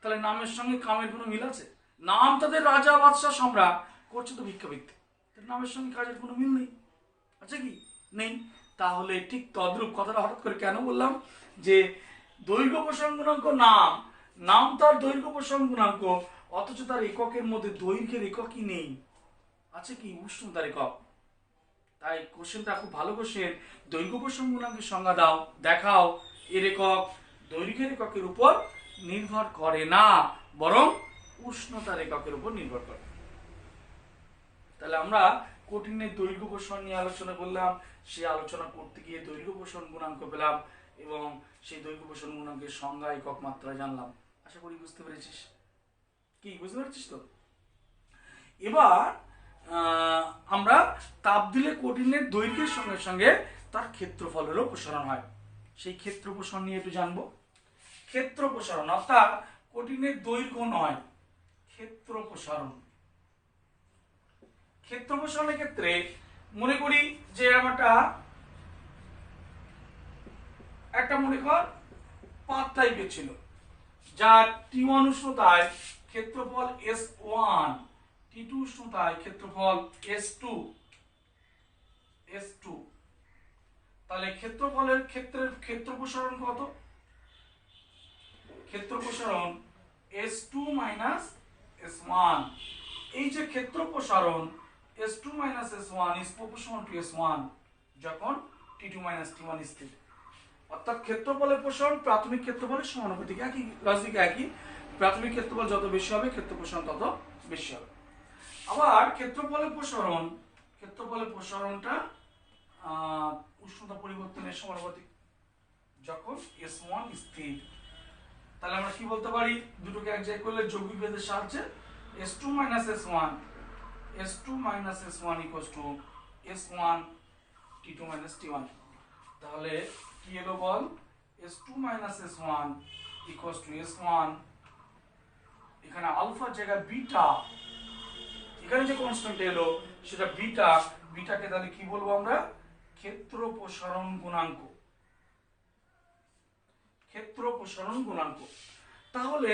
তাহলে নামের সঙ্গে কামের কোনো মিল আছে? নাম তাদের রাজা, বাদশাহ, সম্রাট, করছে তো ভিক্ষাবৃত্তি। নামের সঙ্গে কাজের কোনো মিল নেই, আছে কি? নেই। তাহলে ঠিক তদ্রূপ কথাটা হঠাৎ করে কেন বললাম যে দৈর্ঘ্য প্রসঙ্গ গুণাঙ্ক নাম, নাম তার দৈর্ঘ্য প্রসঙ্গ গুণাঙ্ক, অথচ তার এককের মধ্যে দৈর্ঘ্যের এককই নেই, আছে কি? উষ্ণতার একক। তাই কোশ্চেনটা খুব ভালো কোশ্চেন। দৈর্ঘ্য প্রসঙ্গ গুণাঙ্কের সংজ্ঞা দাও, দেখাও। এর একক দৈর্ঘ্যের এককের উপর নির্ভর করে না, বরং উষ্ণতার এককের উপর নির্ভর করে। তাহলে আমরা কঠিনের দৈর্ঘ্য প্রসারণ নিয়ে আলোচনা করলাম। সেই আলোচনা করতে গিয়ে দৈর্ঘ্য প্রসারণ গুণাঙ্ক পেলাম এবং সেই দৈর্ঘ্য প্রসারণ গুণাঙ্কের সংজ্ঞা, একক, মাত্রা জানলাম। আশা করি বুঝতে পেরেছিস। কি বুঝতে পারছিস তো? এবার আমরা তাপ দিলে কঠিনের দৈর্ঘ্যের সঙ্গে সঙ্গে তার ক্ষেত্রফলেরও প্রসারণ হয়। সেই ক্ষেত্র প্রসারণ নিয়ে একটু জানবো। ক্ষেত্র প্রসারণ অর্থাৎ কঠিনের দৈর্ঘ্য নয়, ক্ষেত্র প্রসারণ। ক্ষেত্র প্রসারণের ক্ষেত্রে মনে করি যে একটা মনে কর পাত টাইপের ছিল, যার T1 উষ্ণতায় ক্ষেত্রফল S1, T2 উষ্ণতায় ক্ষেত্রফল S2। তাহলে ক্ষেত্রফলের ক্ষেত্র প্রসারণ কত? ক্ষেত্র প্রসারণ S2 - S1। এই যে ক্ষেত্র প্রসারণ S2 - S1 is proportional to S1 যখন T2 - T1 স্থির। অর্থাৎ ক্ষেত্রফলের প্রসারণ প্রাথমিক ক্ষেত্রফলের সমানুপাতিক। একই লজিক, একই। প্রাথমিক ক্ষেত্রফল যত বেশি হবে ক্ষেত্র প্রসারণ তত বেশি হবে। আবার ক্ষেত্রফলের প্রসারণটা উষ্ণতা পরিবর্তনের সমানুপাতিক যখন S1 স্থির। তাহলে আমরা কি বলতে পারি? দুটোকে এক জায়গায় করলে যৌগিক ভেদের সাহায্যে S2 - S1 equals to S1 T2 - T1। তাহলে কি এলো বল? S2 - S1 equals to S1, এখানে আলফার জায়গায় বিটা, এখানে যে কনস্ট্যান্ট এলো সেটা বিটা। বিটাকে তাহলে কি বলবো আমরা? ক্ষেত্র প্রসারণ গুণাঙ্ক। ক্ষেত্র প্রসারণ গুণাঙ্ক। তাহলে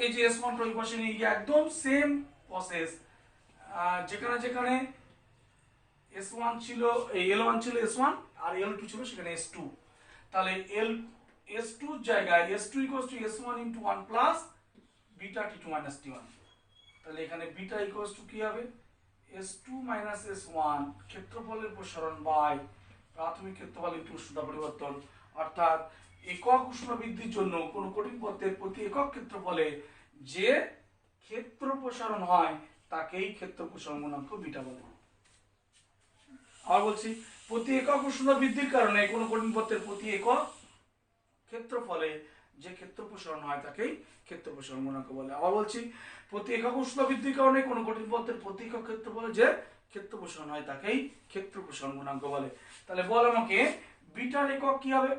এই যে S1 ওই পাশে নিয়ে গিয়ে একদম সেম প্রসেস, যেখানে যেখানে S1 ছিল, এই L1 ছিল S1 আর L2 ছিল সেখানে S2। তাহলে S2 এর জায়গায় S2 equals to S1 into 1 plus beta T2 - T1। তাহলে এখানে বিটা equals to কি হবে? S2 - S1 ক্ষেত্রফলের প্রসারণ বাই প্রাথমিক ক্ষেত্রফল ইনটু উষ্ণতা পরিবর্তন। অর্থাৎ একক উষ্ণতা বৃদ্ধির জন্য কোন কঠিন পদার্থের প্রতি একক ক্ষেত্রফলে যে ক্ষেত্র প্রসারণ হয় তাকেই ক্ষেত্র প্রসারণ গুণাঙ্ক বিটা বলে। আবার বলছি, প্রতি একক উষ্ণতা বৃদ্ধির কারণে কোন কঠিন পদার্থের প্রতি একক ক্ষেত্রফলে যে ক্ষেত্র প্রসারণ হয় তাকেই ক্ষেত্র প্রসারণ গুণাঙ্ক বলে। আবার বলছি, প্রতি একক উষ্ণতা বৃদ্ধির কারণে কোন কঠিন পদার্থের প্রতি একক ক্ষেত্রফলে যে ক্ষেত্র প্রসারণ হয় তাকেই ক্ষেত্র প্রসারণ গুণাঙ্ক বলে। তাহলে বল আমাকে বিটার একক কি হবে?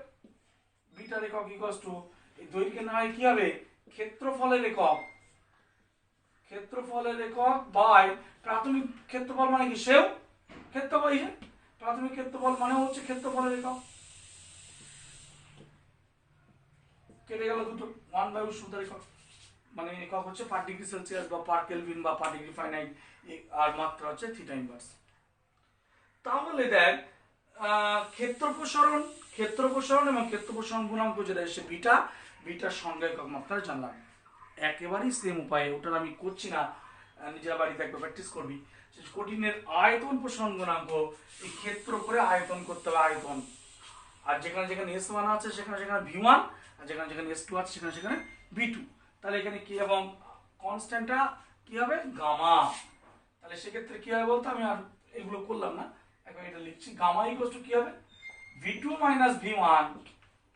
বিটার একক ইকুয়ালস টু এই দৈর্ঘ্যের না হয় কি হবে? ক্ষেত্রফলের একক। ক্ষেত্রফলের একক বাই প্রাথমিক ক্ষেত্রফল মানে কি? সেও ক্ষেত্রফল। প্রাথমিক ক্ষেত্রফল মানে হচ্ছে ক্ষেত্রফলের একক। কেটে গেল দুটো। 1 বাই উষ্ণতার একক, মানে একক হচ্ছে পার ডিগ্রি সেলসিয়াস বা পার কেলভিন বা পার ডিগ্রি ফারেনহাইট, আর মাত্রা হচ্ছে থিটা ইনভার্স। তাহলে দেখ ক্ষেত্র প্রসারণ এবং ক্ষেত্র প্রসারণ গুণাঙ্ক যেটা এসে বিটা, বিটার সংজ্ঞা একক মাত্রা জানলাম। একেবারেই সেম উপায়ে, ওটার আমি করছি না, নিজের বাড়িতে একবার প্র্যাকটিস করবি। কঠিনের আয়তন প্রসারণ গুণাঙ্ক, এই ক্ষেত্র করে আয়তন করতে হবে, আয়তন। আর যেখানে যেখানে S1 আছে সেখানে সেখানে V1, আর যেখানে যেখানে S2 আছে সেখানে সেখানে V2। তাহলে এখানে কি এবং কনস্ট্যান্টটা কি হবে? গামা। তাহলে সেক্ষেত্রে কি হবে বলতো? আমি আর এগুলো করলাম না, এখন এটা লিখছি। গামা ইকুয়ালস টু কি হবে? V2 - V1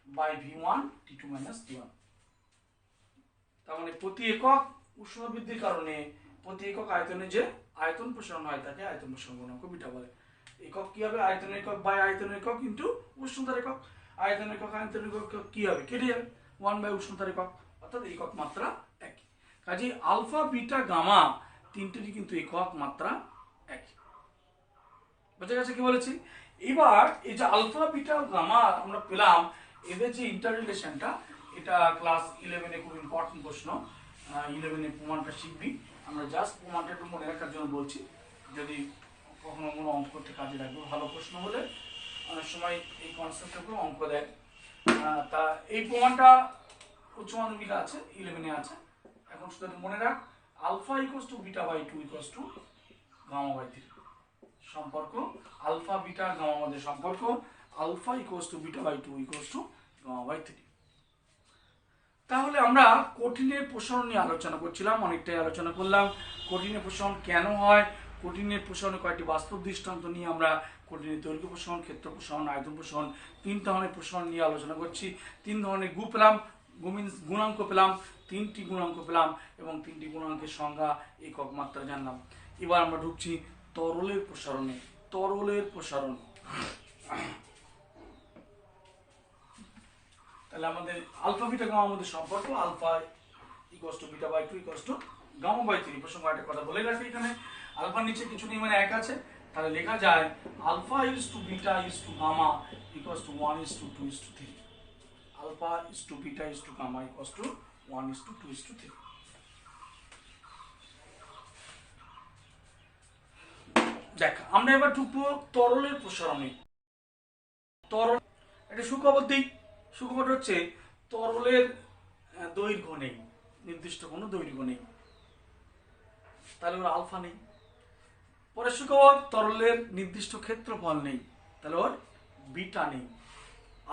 by V1 T2 - T1। তার মানে প্রতি একক উষ্ণতা বৃদ্ধির কারণে প্রতি একক আয়তনে যে আয়তন প্রসারণ হয় তাকে আয়তন প্রসারণ গুণাঙ্ক বিটা বলে। একক কি হবে? আয়তনের একক বাই আয়তনের একক ইনটু উষ্ণতার একক। আয়তনের একক কি হবে? কেটে যাবে। 1 বাই উষ্ণতার একক। অর্থাৎ অর্থাৎ একক মাত্রা একই। কাজে আলফা বিটা গামা তিনটেরই কিন্তু একক মাত্রা একই। বোঝা গেছে কি বলেছি? এবার এই যে আলফা বিটা গামা আমরা পেলাম, এদের যে ইন্টাররিলেশনটা, এটা ক্লাস 11-এ খুব ইম্পর্টেন্ট প্রশ্ন। 11-এ প্রমাণটা শিখবি। আমরা জাস্ট প্রমাণটা একটু মনে রাখার জন্য বলছি, যদি কখনো কোনো অঙ্ক করতে কাজে লাগবে। ভালো প্রশ্ন হলে অনেক সময় এই কনসেপ্টের উপর অঙ্ক দেয়। তা এই প্রমাণটা উচ্চ মাধ্যমিকে আছে, 11-এ আছে। এখন শুধু মনে রাখ, alpha equals to beta by 2 equals to gamma by 3। সম্পর্ক আলফা বিটা গামা মধ্যে সম্পর্ক alpha equals to beta by 2 equals to gamma by 3। তাহলে আমরা কঠিনের প্রসারণ নিয়ে আলোচনা করছিলাম, অনেকটাই আলোচনা করলাম। কঠিনের প্রসারণ কেন হয়, কঠিনের প্রসারণে কয়েকটি বাস্তব দৃষ্টান্ত নিয়ে আমরা কঠিনের দৈর্ঘ্য প্রসারণ, ক্ষেত্র প্রসারণ, আয়তন প্রসারণ, 3 ধরনের প্রসারণ নিয়ে আলোচনা করছি। 3 ধরনের পেলাম, গুণাঙ্ক পেলাম, 3টি গুণাঙ্ক পেলাম এবং 3টি গুণাঙ্কের সংজ্ঞা, একক মাত্রা জানলাম। এবার আমরা ঢুকছি তরলের প্রসারণে। তরলের প্রসারণ, তাহলে আমাদের আলফা বিটা গামার মধ্যে সম্পর্ক alpha equals to beta by 2 equals to gamma by 3। প্রসঙ্গে একটা কথা বলে রাখি, এখানে আলফার নিচে কিছু নেই, মানে 1 আছে। তাহলে লেখা যায় alpha is to beta is to gamma equals to 1 is to 2 is to 3। Alpha is to beta is to gamma equals to 1 is to 2 is to 3। দেখ, আমরা এবার ঢুকবো তরলের প্রসারণে। তরল একটা সুখবর দিই। সুখবর হচ্ছে তরলের দৈর্ঘ্য নেই, নির্দিষ্ট কোনো দৈর্ঘ্য নেই, তাহলে ওর আলফা নেই। পরে সুখবর, তরলের নির্দিষ্ট ক্ষেত্রফল নেই, তাহলে ওর বিটা নেই,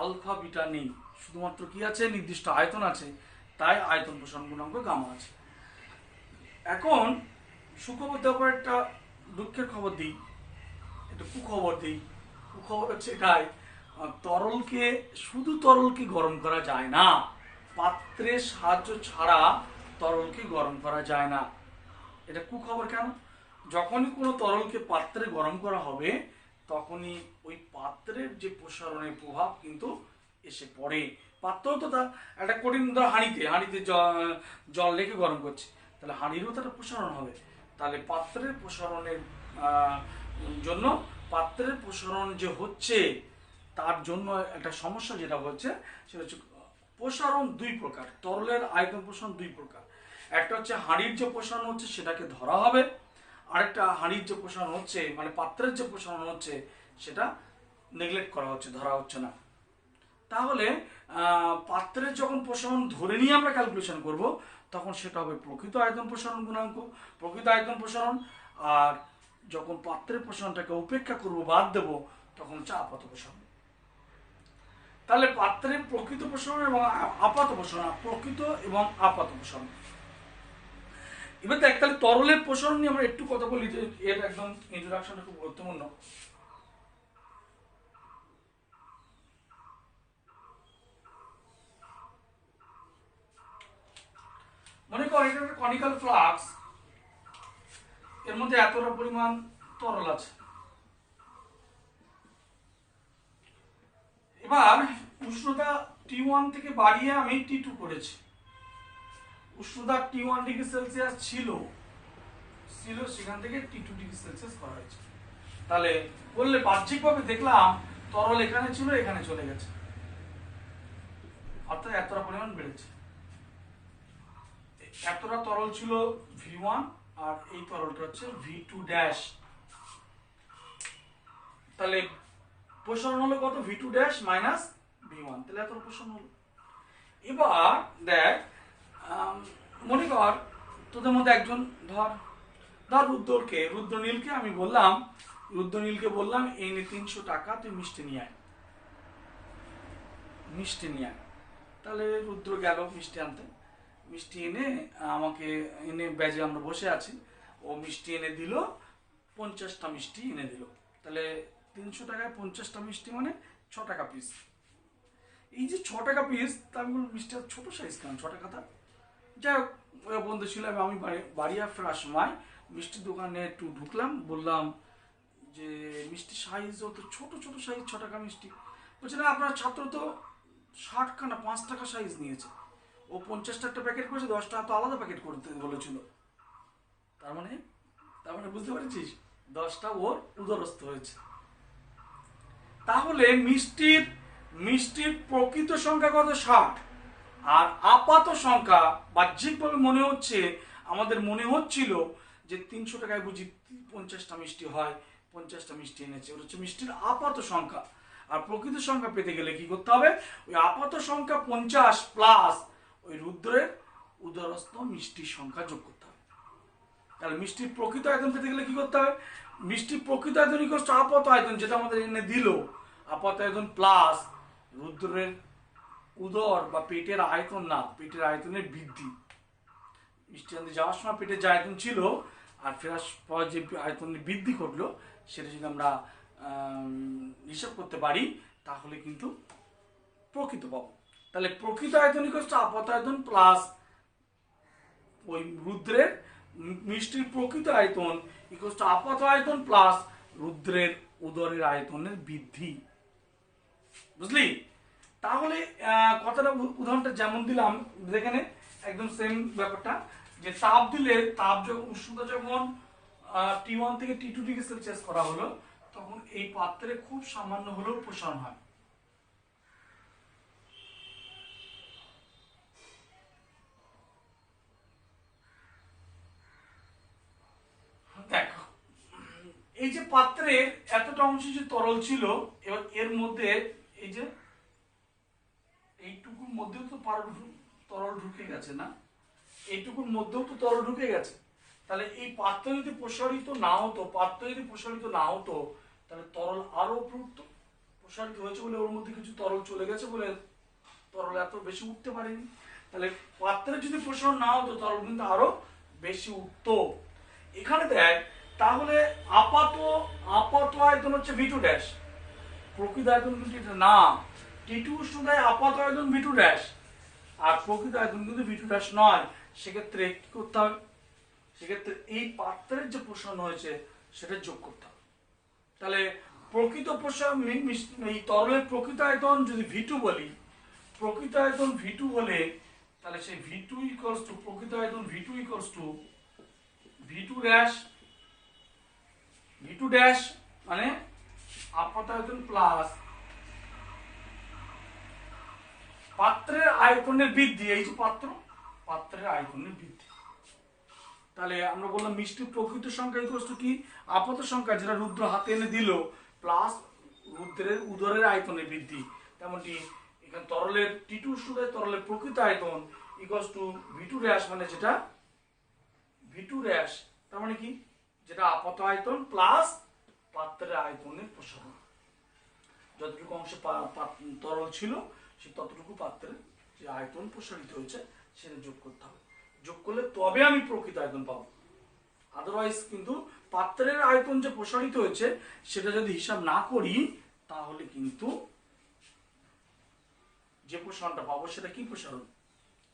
আলফা বিটা নেই। শুধুমাত্র কি আছে, নির্দিষ্ট আয়তন আছে, তাই আয়তন প্রসারণ গুণাঙ্ক গামা আছে। এখন সুখবর দেওয়ার পর একটা দুঃখের খবর দিই, একটা কুখবর দিই। কুখবর হচ্ছে এটাই, শুধু তরলকে গরম করা যায় না, পাত্রের সাহায্য ছাড়া তরলকে গরম করা যায় না। এটা কুখবর কেন? যখনই কোনো তরলকে পাত্রে গরম করা হবে, তখনই ওই পাত্রের যে প্রসারণের প্রভাব কিন্তু এসে পড়ে। পাত্র তো তা একটা কঠিন, ধর হাঁড়িতে জল রেখে গরম করছে, তাহলে হাঁড়িরও তো একটা প্রসারণ হবে। তাহলে পাত্রের প্রসারণের জন্য, পাত্রের প্রসারণ যে হচ্ছে তার জন্য একটা সমস্যা যেটা হচ্ছে, সেটা হচ্ছে প্রসারণ 2 প্রকার। তরলের আয়তন প্রসারণ 2 প্রকার। একটা হচ্ছে হাঁড়ির যে প্রসারণ হচ্ছে সেটাকে ধরা হবে, আরেকটা হাঁড়ির যে প্রসারণ হচ্ছে, মানে পাত্রের যে প্রসারণ হচ্ছে, সেটা নেগলেক্ট করা হচ্ছে, ধরা হচ্ছে না। তাহলে পাত্রের যখন প্রসারণ ধরে নিয়ে আমরা ক্যালকুলেশন করব, তখন সেটা হবে প্রকৃত আয়তন প্রসারণ গুণাঙ্ক, প্রকৃত আয়তন প্রসারণ। আর যখন পাত্রের প্রসারণটাকে উপেক্ষা করব, বাদ দেব, তখন হচ্ছে আপাত প্রসারণ। তাহলে পাত্রের প্রকৃত প্রসারণ এবং আপাত প্রসারণ, প্রকৃত এবং আপাত প্রসারণ। এবার দেখ, তাহলে তরলের প্রসারণ নিয়ে আমরা একটু কথা বলি, যে এর একদম ইন্ট্রোডাকশনটা খুব গুরুত্বপূর্ণ। মনে কর এটা একটা কনিক্যাল ফ্লাক্স, এর মধ্যে এতটা পরিমাণ তরল আছে। এবার উষ্ণতা T1 থেকে বাড়িয়ে আমি T2 করেছি। উষ্ণতা T1 ডিগ্রি সেলসিয়াস ছিল, সেখান থেকে T2 ডিগ্রি সেলসিয়াস করা হয়েছে। তাহলে বললে বাহ্যিকভাবে দেখলাম তরল এখানে ছিল, এখানে চলে গেছে, অর্থাৎ এতটা পরিমাণ বেড়েছে। এতটা তরল ছিল V1, আর এই তরলটা হচ্ছে V2 ড্যাশ। তাহলে প্রসারণ হলো কত? V2 ড্যাশ মাইনাস V1, তাহলে এত প্রসারণ হলো। এবার দেখ, মনে কর তোদের মধ্যে একজন, ধর রুদ্রনীলকে আমি বললাম, এই নে 300 টাকা, তুই মিষ্টি নিয়ে আয়। তাহলে রুদ্র গেল মিষ্টি আনতে, মিষ্টি এনে আমাকে ব্যাজে আমরা বসে আছি, ও মিষ্টি এনে দিল, 50টা মিষ্টি এনে দিল। তাহলে 300 টাকায় 50টা মিষ্টি মানে 6 টাকা পিস। এই যে 6 টাকা পিস, তা আমি বললাম মিষ্টি ছোট সাইজ কেন, 6 টাকা তা। যাই হোক, বন্ধু ছিল, আমি বাড়ি ফেরার সময় মিষ্টির দোকানে একটু ঢুকলাম, বললাম যে মিষ্টি সাইজ তো ছোট সাইজ, 6 টাকা মিষ্টি। বলছে না, আপনার ছাত্র তো 60 খানা 5 টাকা সাইজ নিয়েছে। ও ও 50টা একটা প্যাকেট করেছে, 10টা তো আলাদা প্যাকেট করতে বলেছিল। তার মানে বুঝতে পারছিস 10টা ওর উদরস্থ হয়েছে। তাহলে মিষ্টির প্রকৃত সংখ্যা কত? 60। আর আপাত সংখ্যা বাহ্যিকভাবে আমাদের মনে হচ্ছিল যে 300 টাকায় বুঝি 50টা মিষ্টি হয়, 50টা মিষ্টি এনেছে। ওটা হচ্ছে মিষ্টির আপাত সংখ্যা। আর প্রকৃত সংখ্যা পেতে গেলে কি করতে হবে? ওই আপাত সংখ্যা 50 প্লাস ওই রুদ্রের উদরস্থ মিষ্টির সংখ্যা যোগ করতে হবে। তাহলে মিষ্টির প্রকৃত আয়তন পেতে গেলে কি করতে হবে? মিষ্টির প্রকৃত আয়তন ইকুয়াল টু আপাত আয়তন, যেটা আমাদের এনে দিল, আপাত আয়তন প্লাস রুদ্রের উদর বা পেটের আয়তন, না পেটের আয়তনের বৃদ্ধি। মিষ্টি আনতে যাওয়ার সময় পেটের যে আয়তন ছিল আর ফেরার পর যে আয়তনের বৃদ্ধি ঘটলো, সেটা যদি আমরা হিসাব করতে পারি তাহলে কিন্তু প্রকৃত পাবো। তাহলে প্রকৃত আয়তন ইকুয়াল টু আপাত আয়তন প্লাস ওই রুদ্রের মিষ্টির প্রকৃত আয়তন ইকুয়াল টু আপাত আয়তন প্লাস রুদ্রের উদরের আয়তনের বৃদ্ধি। বুঝলি? তাহলে কথাটা উদাহরণটা যেমন দিলাম, যেখানে একদম সেম ব্যাপারটা, যে তাপ দিলে উষ্ণতা যখন T1 থেকে T2 ডিগ্রি সেলসিয়াস করা হলো, তখন এই পাত্রে খুব সামান্য হলেও প্রসারণ হয়। দেখো, এই যে পাত্রের এতটা অংশ যে তরল ছিল, এবার এর মধ্যে এই যে এইটুকুর মধ্যেও তো তরল ঢুকে গেছে না, এইটুকুর মধ্যেও তো তরল ঢুকে গেছে। তাহলে এই পাত্র যদি প্রসারিত না হতো, তাহলে তরল আরো প্রসারিত হয়েছে বলে ওর মধ্যে কিছু তরল চলে গেছে বলে তরল এত বেশি উঠতে পারেনি। তাহলে পাত্রে যদি প্রসারণ না হতো, তরল কিন্তু আরো বেশি উঠতো। এখানে দেখ, তাহলে আপাত আয়তন হচ্ছে V2 ড্যাশ, প্রকৃত আয়তন কিন্তু এটা না। T2 উষ্ণতায় আপাত আয়তন V2 ড্যাশ, আর প্রকৃত আয়তন কিন্তু V2 ড্যাশ নয়। সেক্ষেত্রে কি করতে হবে? সেক্ষেত্রে এই পাত্রের যে প্রসারণ হয়েছে সেটা যোগ করতে হবে। তাহলে প্রকৃত প্রসারণ, এই তরলের প্রকৃত আয়তন যদি V2 বলি, প্রকৃত আয়তন V2 হলে তাহলে সেই V2 ইকুয়ালস টু প্রকৃত আয়তন V2 equals to V2 dash মানে আপাত আয়তন প্লাস পাত্রের আয়তনের বৃদ্ধি। এই যে পাত্রের আয়তনের বৃদ্ধি। তাহলে আমরা বললাম মিষ্টির প্রকৃত সংখ্যা ইকুয়ালস টু কি? আপাত সংখ্যা, যেটা রুদ্র হাতে এনে দিল, প্লাস রুদ্রের উদরের আয়তনের বৃদ্ধি। তেমনটি এখানে তরলের T2 উষ্ণতায় তরলের প্রকৃত আয়তন ইকুয়ালস টু V2 ড্যাশ, মানে যেটা V2 ড্যাশ, তার মানে কি? যেটা আপাত আয়তন প্লাস পাত্রের আয়তনের প্রসারণ। যতটুকু অংশে তরল ছিল, সে ততটুকু পাত্রের যে আয়তন প্রসারিত হয়েছে সেটা যোগ করতে হবে। যোগ করলে তবে আমি প্রকৃত আয়তন পাবো। আদারওয়াইজ কিন্তু পাত্রের আয়তন যে প্রসারিত হয়েছে সেটা যদি হিসাব না করি, তাহলে কিন্তু যে প্রসারণটা পাবো সেটা কি প্রসারণ?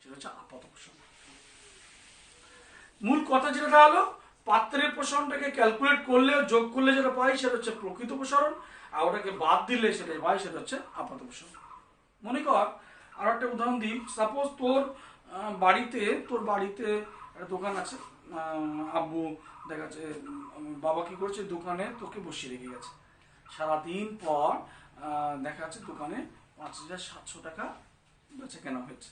সেটা হচ্ছে আপাত প্রসারণ। মূল কথা যেটা হলো, পাত্রের প্রসারণটাকে ক্যালকুলেট করলে, যোগ করলে যেটা পাই সেটা হচ্ছে প্রকৃত প্রসারণ, আর ওটাকে বাদ দিলে সেটা পাই সেটা হচ্ছে আপাত প্রসারণ। মনে কর আর একটা উদাহরণ দিই। সাপোজ তোর বাড়িতে একটা দোকান আছে, আব্বু দেখাচ্ছে, বাবা কি করছে, দোকানে তোকে বসিয়ে রেখে গেছে। সারাদিন পর দেখা যাচ্ছে দোকানে 5,700 টাকা বেচে কেনা হয়েছে,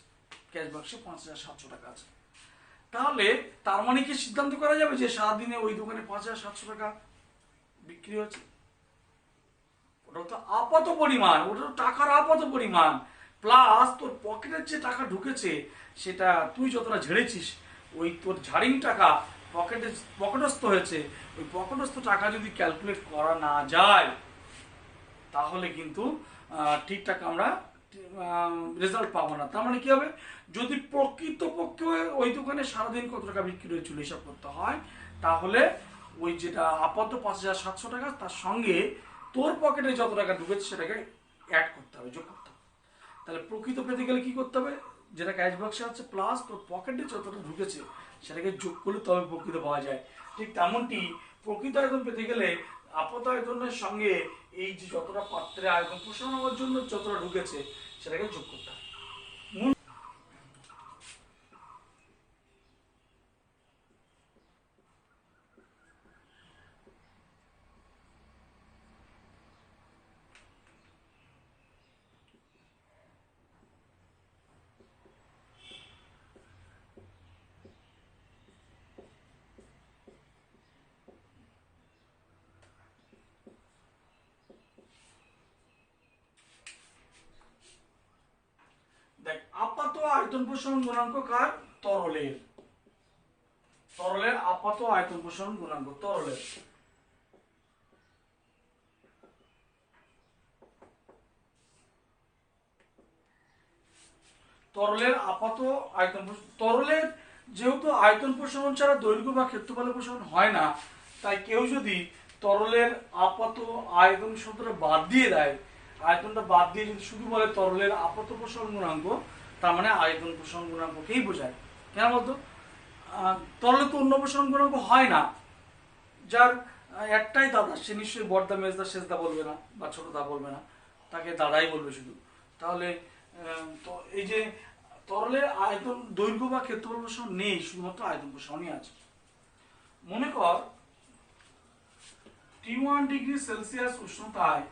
ক্যাশ বাক্সে 5,700 টাকা আছে। তাহলে তার মানে কি সিদ্ধান্ত করা যাবে যে সারাদিনে ওই দোকানে 5,700 টাকা বিক্রি হচ্ছে? ওটা তো আপাত পরিমাণ, ওটা তো টাকার আপাত পরিমাণ, প্লাস তোর পকেটের যে টাকা ঢুকেছে সেটা তুই যতটা ঝেড়েছিস, ওই তোর ঝাড়িং টাকা পকেটস্থ হয়েছে, ওই পকেটস্থ টাকা যদি ক্যালকুলেট করা না যায়, তাহলে কিন্তু ঠিকঠাক আমরা রেজাল্ট পাবো না। তার মানে কি হবে? যদি প্রকৃতপক্ষে ওই দোকানে সারাদিন কত টাকা বিক্রি হয়েছিল হিসাব করতে হয়, তাহলে ওই যেটা আপাতত 5,700 টাকা, তার সঙ্গে তোর পকেটে যত টাকা ঢুকেছে সেটাকে অ্যাড করতে হবে, যোগ করতে হবে। তাহলে প্রকৃত পেতে গেলে কি করতে হবে? যেটা ক্যাশ বাক্সে আছে প্লাস তোর পকেটে যতটা ঢুকেছে সেটাকে যোগ করলে তবে প্রকৃত পাওয়া যায়। ঠিক তেমনটি প্রকৃত আয়তন পেতে গেলে আপাত আয়তনের সঙ্গে এই যে যতটা পাত্রে আয়তন প্রসারণ হওয়ার জন্য যতটা ঢুকেছে সেটাকে যোগ করতে হবে। আয়তন প্রসারণ গুণাঙ্ক কার? তরলের। তরলের আপাত আয়তন প্রসারণ গুণাঙ্ক তরলের। তরলের আপাত আয়তন, তরলের যেহেতু আয়তন প্রসারণ ছাড়া দৈর্ঘ্য বা ক্ষেত্রফলের প্রসারণ হয় না, তাই কেউ যদি তরলের আপাত আয়তন শব্দটা বাদ দিয়ে দেয়, আয়তনটা বাদ দিয়ে যদি শুধু বলে তরলের আপাত প্রসারণ গুণাঙ্ক, তার মানে আয়তন প্রসারণ গুণাঙ্ককেই বোঝায়। কেন বলতো? তরলে তো অন্য প্রসারণ গুণাঙ্ক হয় না, যার একটাই দাদা, সে নিশ্চয়ই বড়দা মেজদা শেষদা বলবে না বা ছোটদা বলবে না, তাকে দাদাই বলবে শুধু। তাহলে তো এই যে তরলের আয়তন দৈর্ঘ্য বা ক্ষেত্রফল প্রসারণ নেই, শুধুমাত্র আয়তন প্রসারণই আছে। মনে কর T1 ডিগ্রি সেলসিয়াস উষ্ণতায়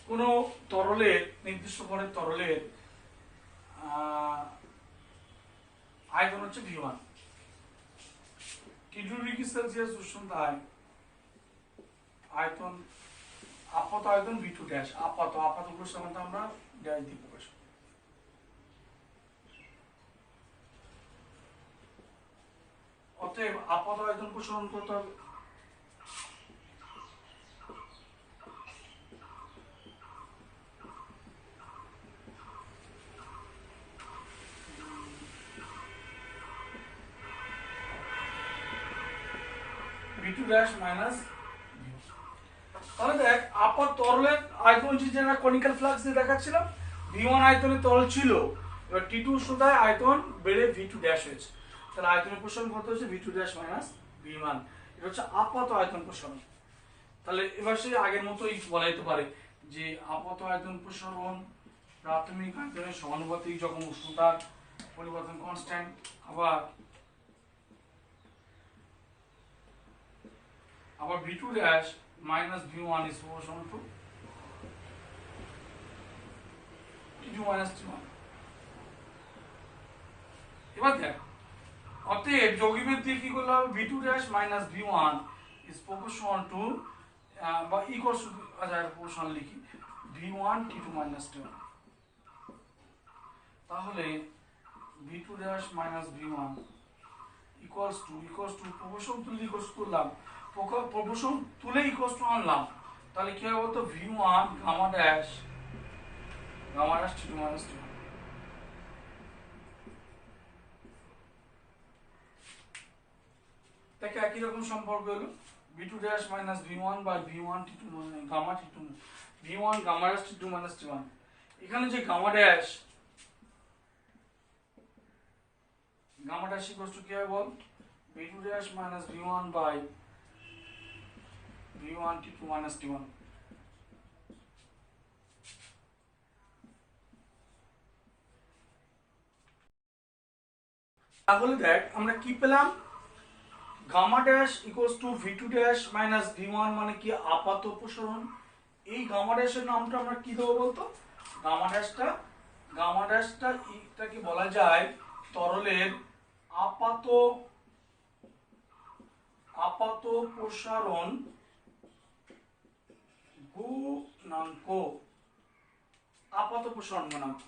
কোন তরলের, নির্দিষ্ট ভরের তরলের আয়তন হচ্ছে V1। T2 ডিগ্রি সেলসিয়াস উষ্ণতায় আয়তন, আপাত আয়তন V2 ড্যাশ। আপাত গুলোর সাধারণত আমরা ড্যাশ দিয়ে প্রকাশ করি। অতএব আপাত আয়তন প্রসারণ করতে হবে V2 ড্যাশ মাইনাস। তাহলে দেখ, আপাত তরলের আয়তন যেটা কনিক্যাল ফ্লাক্স দিয়ে দেখাচ্ছিলাম, V1 আয়তনে তরল ছিল, এবার T2 উষ্ণতায় আয়তন বেড়ে V2 ড্যাশ হয়েছে, তাহলে আয়তনের প্রসারণ কত হচ্ছে? V2 dash minus V1। এটা হচ্ছে আপাত আয়তন প্রসারণ। তাহলে এবার সেই আগের মতোই বলা যেতে পারে যে আপাত আয়তন প্রসারণ প্রাথমিক আয়তনের সমানুপাতিক যখন উষ্ণতার পরিবর্তন কনস্ট্যান্ট, আবার V2 dash minus V1 is proportional to T2 minus T1। এবার দেখ, অতএব যৌগিকের দিয়ে কি করলে হবে? V2 dash minus V1 is proportional to বা equals to, আচ্ছা প্রপোর্শনাল লিখি, V1 T2 minus T1। তাহলে V2 dash minus V1 equals to proportion তুলে ইকুয়ালস করলাম, প্রপোর্শন তুলে ইকুয়ালস টু আনলাম, তাহলে কি হবে বলতো? V1 gamma dash T2 minus T1। দেখে একই রকম সম্পর্ক হলো V2 dash minus V1 by V1 T2 gamma T2, V1 gamma dash T2 minus T1। এখানে যে গামা ড্যাশ ইকুয়ালস টু কি হবে বল? V2 dash minus V1 by V1 T2 minus T1। তাহলে দেখ আমরা কি পেলাম? Gamma dash equals to V2 dash minus V1 মানে কি? আপাত প্রসারণ। এই গামা ড্যাশের নামটা আমরা কি দেবো বলতো? গামা ড্যাশটা এটাকে বলা যায় তরলের আপাত প্রসারণ গুণাঙ্ক। আপাত প্রসারণ গুণাঙ্ক।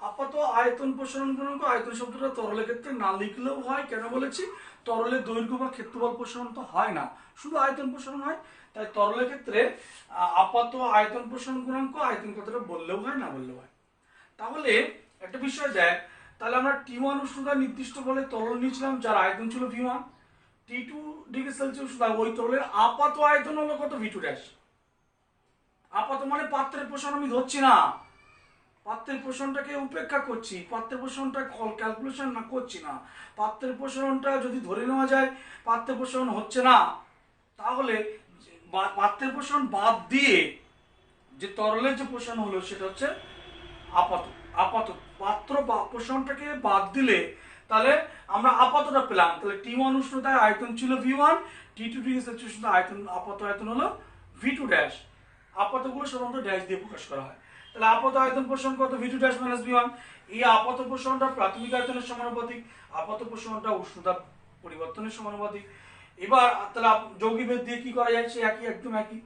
আপাত আয়তন প্রসারণ গুণাঙ্ক, আয়তন শব্দটা তরলের ক্ষেত্রে না লিখলেও হয়। কেন বলেছি? তরলের দৈর্ঘ্য বা ক্ষেত্রফল প্রসারণ তো হয় না, শুধু আয়তন প্রসারণ হয়। তাই তরলের ক্ষেত্রে আপাত আয়তন প্রসারণ গুণাঙ্ক, আয়তন কথাটা বললেও হয়, না বললেও হয়। তাহলে একটা বিষয় দেখ, তাহলে আমরা T1 উষ্ণতা নির্দিষ্ট বলে তরল নিয়েছিলাম যার আয়তন ছিল V1। T2 ডিগ্রি সেলসিয়াস উষ্ণতা ওই তরলের আপাত আয়তন হলো কত? V2 dash. আপাত মানে পাত্রের প্রসারণ আমি ধরছি না, পাত্রের প্রসারণটাকে উপেক্ষা করছি, পাত্রের প্রসারণটা ক্যালকুলেশন না করছি না। পাত্রের প্রসারণটা যদি ধরে নেওয়া যায় পাত্রের প্রসারণ হচ্ছে না, তাহলে পাত্রের প্রসারণ বাদ দিয়ে যে তরলের যে প্রসারণ হলো সেটা হচ্ছে আপাত। পাত্র বা প্রসারণটাকে বাদ দিলে তাহলে আমরা আপাতটা পেলাম। তাহলে T1 উষ্ণতায় আয়তন ছিল V1, T2 ডিগ্রি সেলসিয়াস উষ্ণতায় আয়তন, আপাত আয়তন হলো V2 ড্যাশ। আপাতগুলো সাধারণত ড্যাশ দিয়ে প্রকাশ করা হয়। তাহলে আপাত আয়তন প্রসারণ কত? V2 dash minus V1। এই আপাত প্রসারণটা প্রাথমিক আয়তনের সমানুপাতিক, আপাত প্রসারণটা উষ্ণতা পরিবর্তনের সমানুপাতিক। এবার তাহলে যৌগিক ভেদ দিয়ে কি করা যায়? সে একই, একদম একই।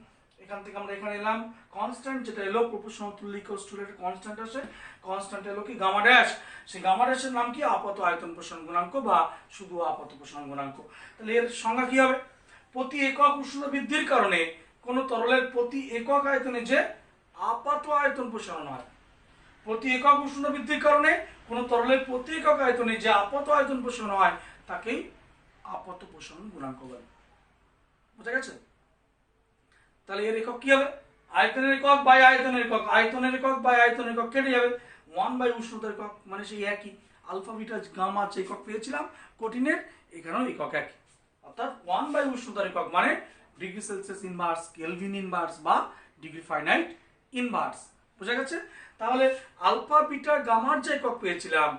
এখান থেকে আমরা এখানে এলাম কনস্ট্যান্ট যেটা এলো প্রপোর্শনাল টু ইকুয়ালস টু এর কনস্ট্যান্ট আসে, কনস্ট্যান্ট এলো কি গামা ড্যাশ, সেই গামা ড্যাশের নাম কি আপাত আয়তন প্রসারণ গুণাঙ্ক বা শুধু আপাত প্রসারণ গুণাঙ্ক। তাহলে এর সংজ্ঞা কি হবে? প্রতি একক উষ্ণতা বৃদ্ধির কারণে কোন তরলের প্রতি একক আয়তনে যে আপাত আয়তন প্রসারণ হয়, প্রতি একক উষ্ণতা বৃদ্ধির কারণে কোন তরলের প্রতি একক আয়তনে যে আপাত আয়তন প্রসারণ হয় তাকেই আপাত প্রসারণ গুণাঙ্ক বলে। বুঝা গেছে? তাহলে এর একক কি হবে? আয়তনের একক বাই আয়তনের একক, আয়তনের একক বাই আয়তনের একক কেটে যাবে, 1 বাই উষ্ণতার একক, মানে সেই একই আলফা বিটা গামা যে একক পেয়েছিলাম কঠিনের, এখানেও একক একই, অর্থাৎ 1 বাই উষ্ণতার একক মানে degree Celsius inverse, kelvin inverse বা ডিগ্রি ফারেনহাইট ইনভার্স। বুঝা গেছে? তাহলে আলফা বিটা গামার যে একক পেয়েছিলাম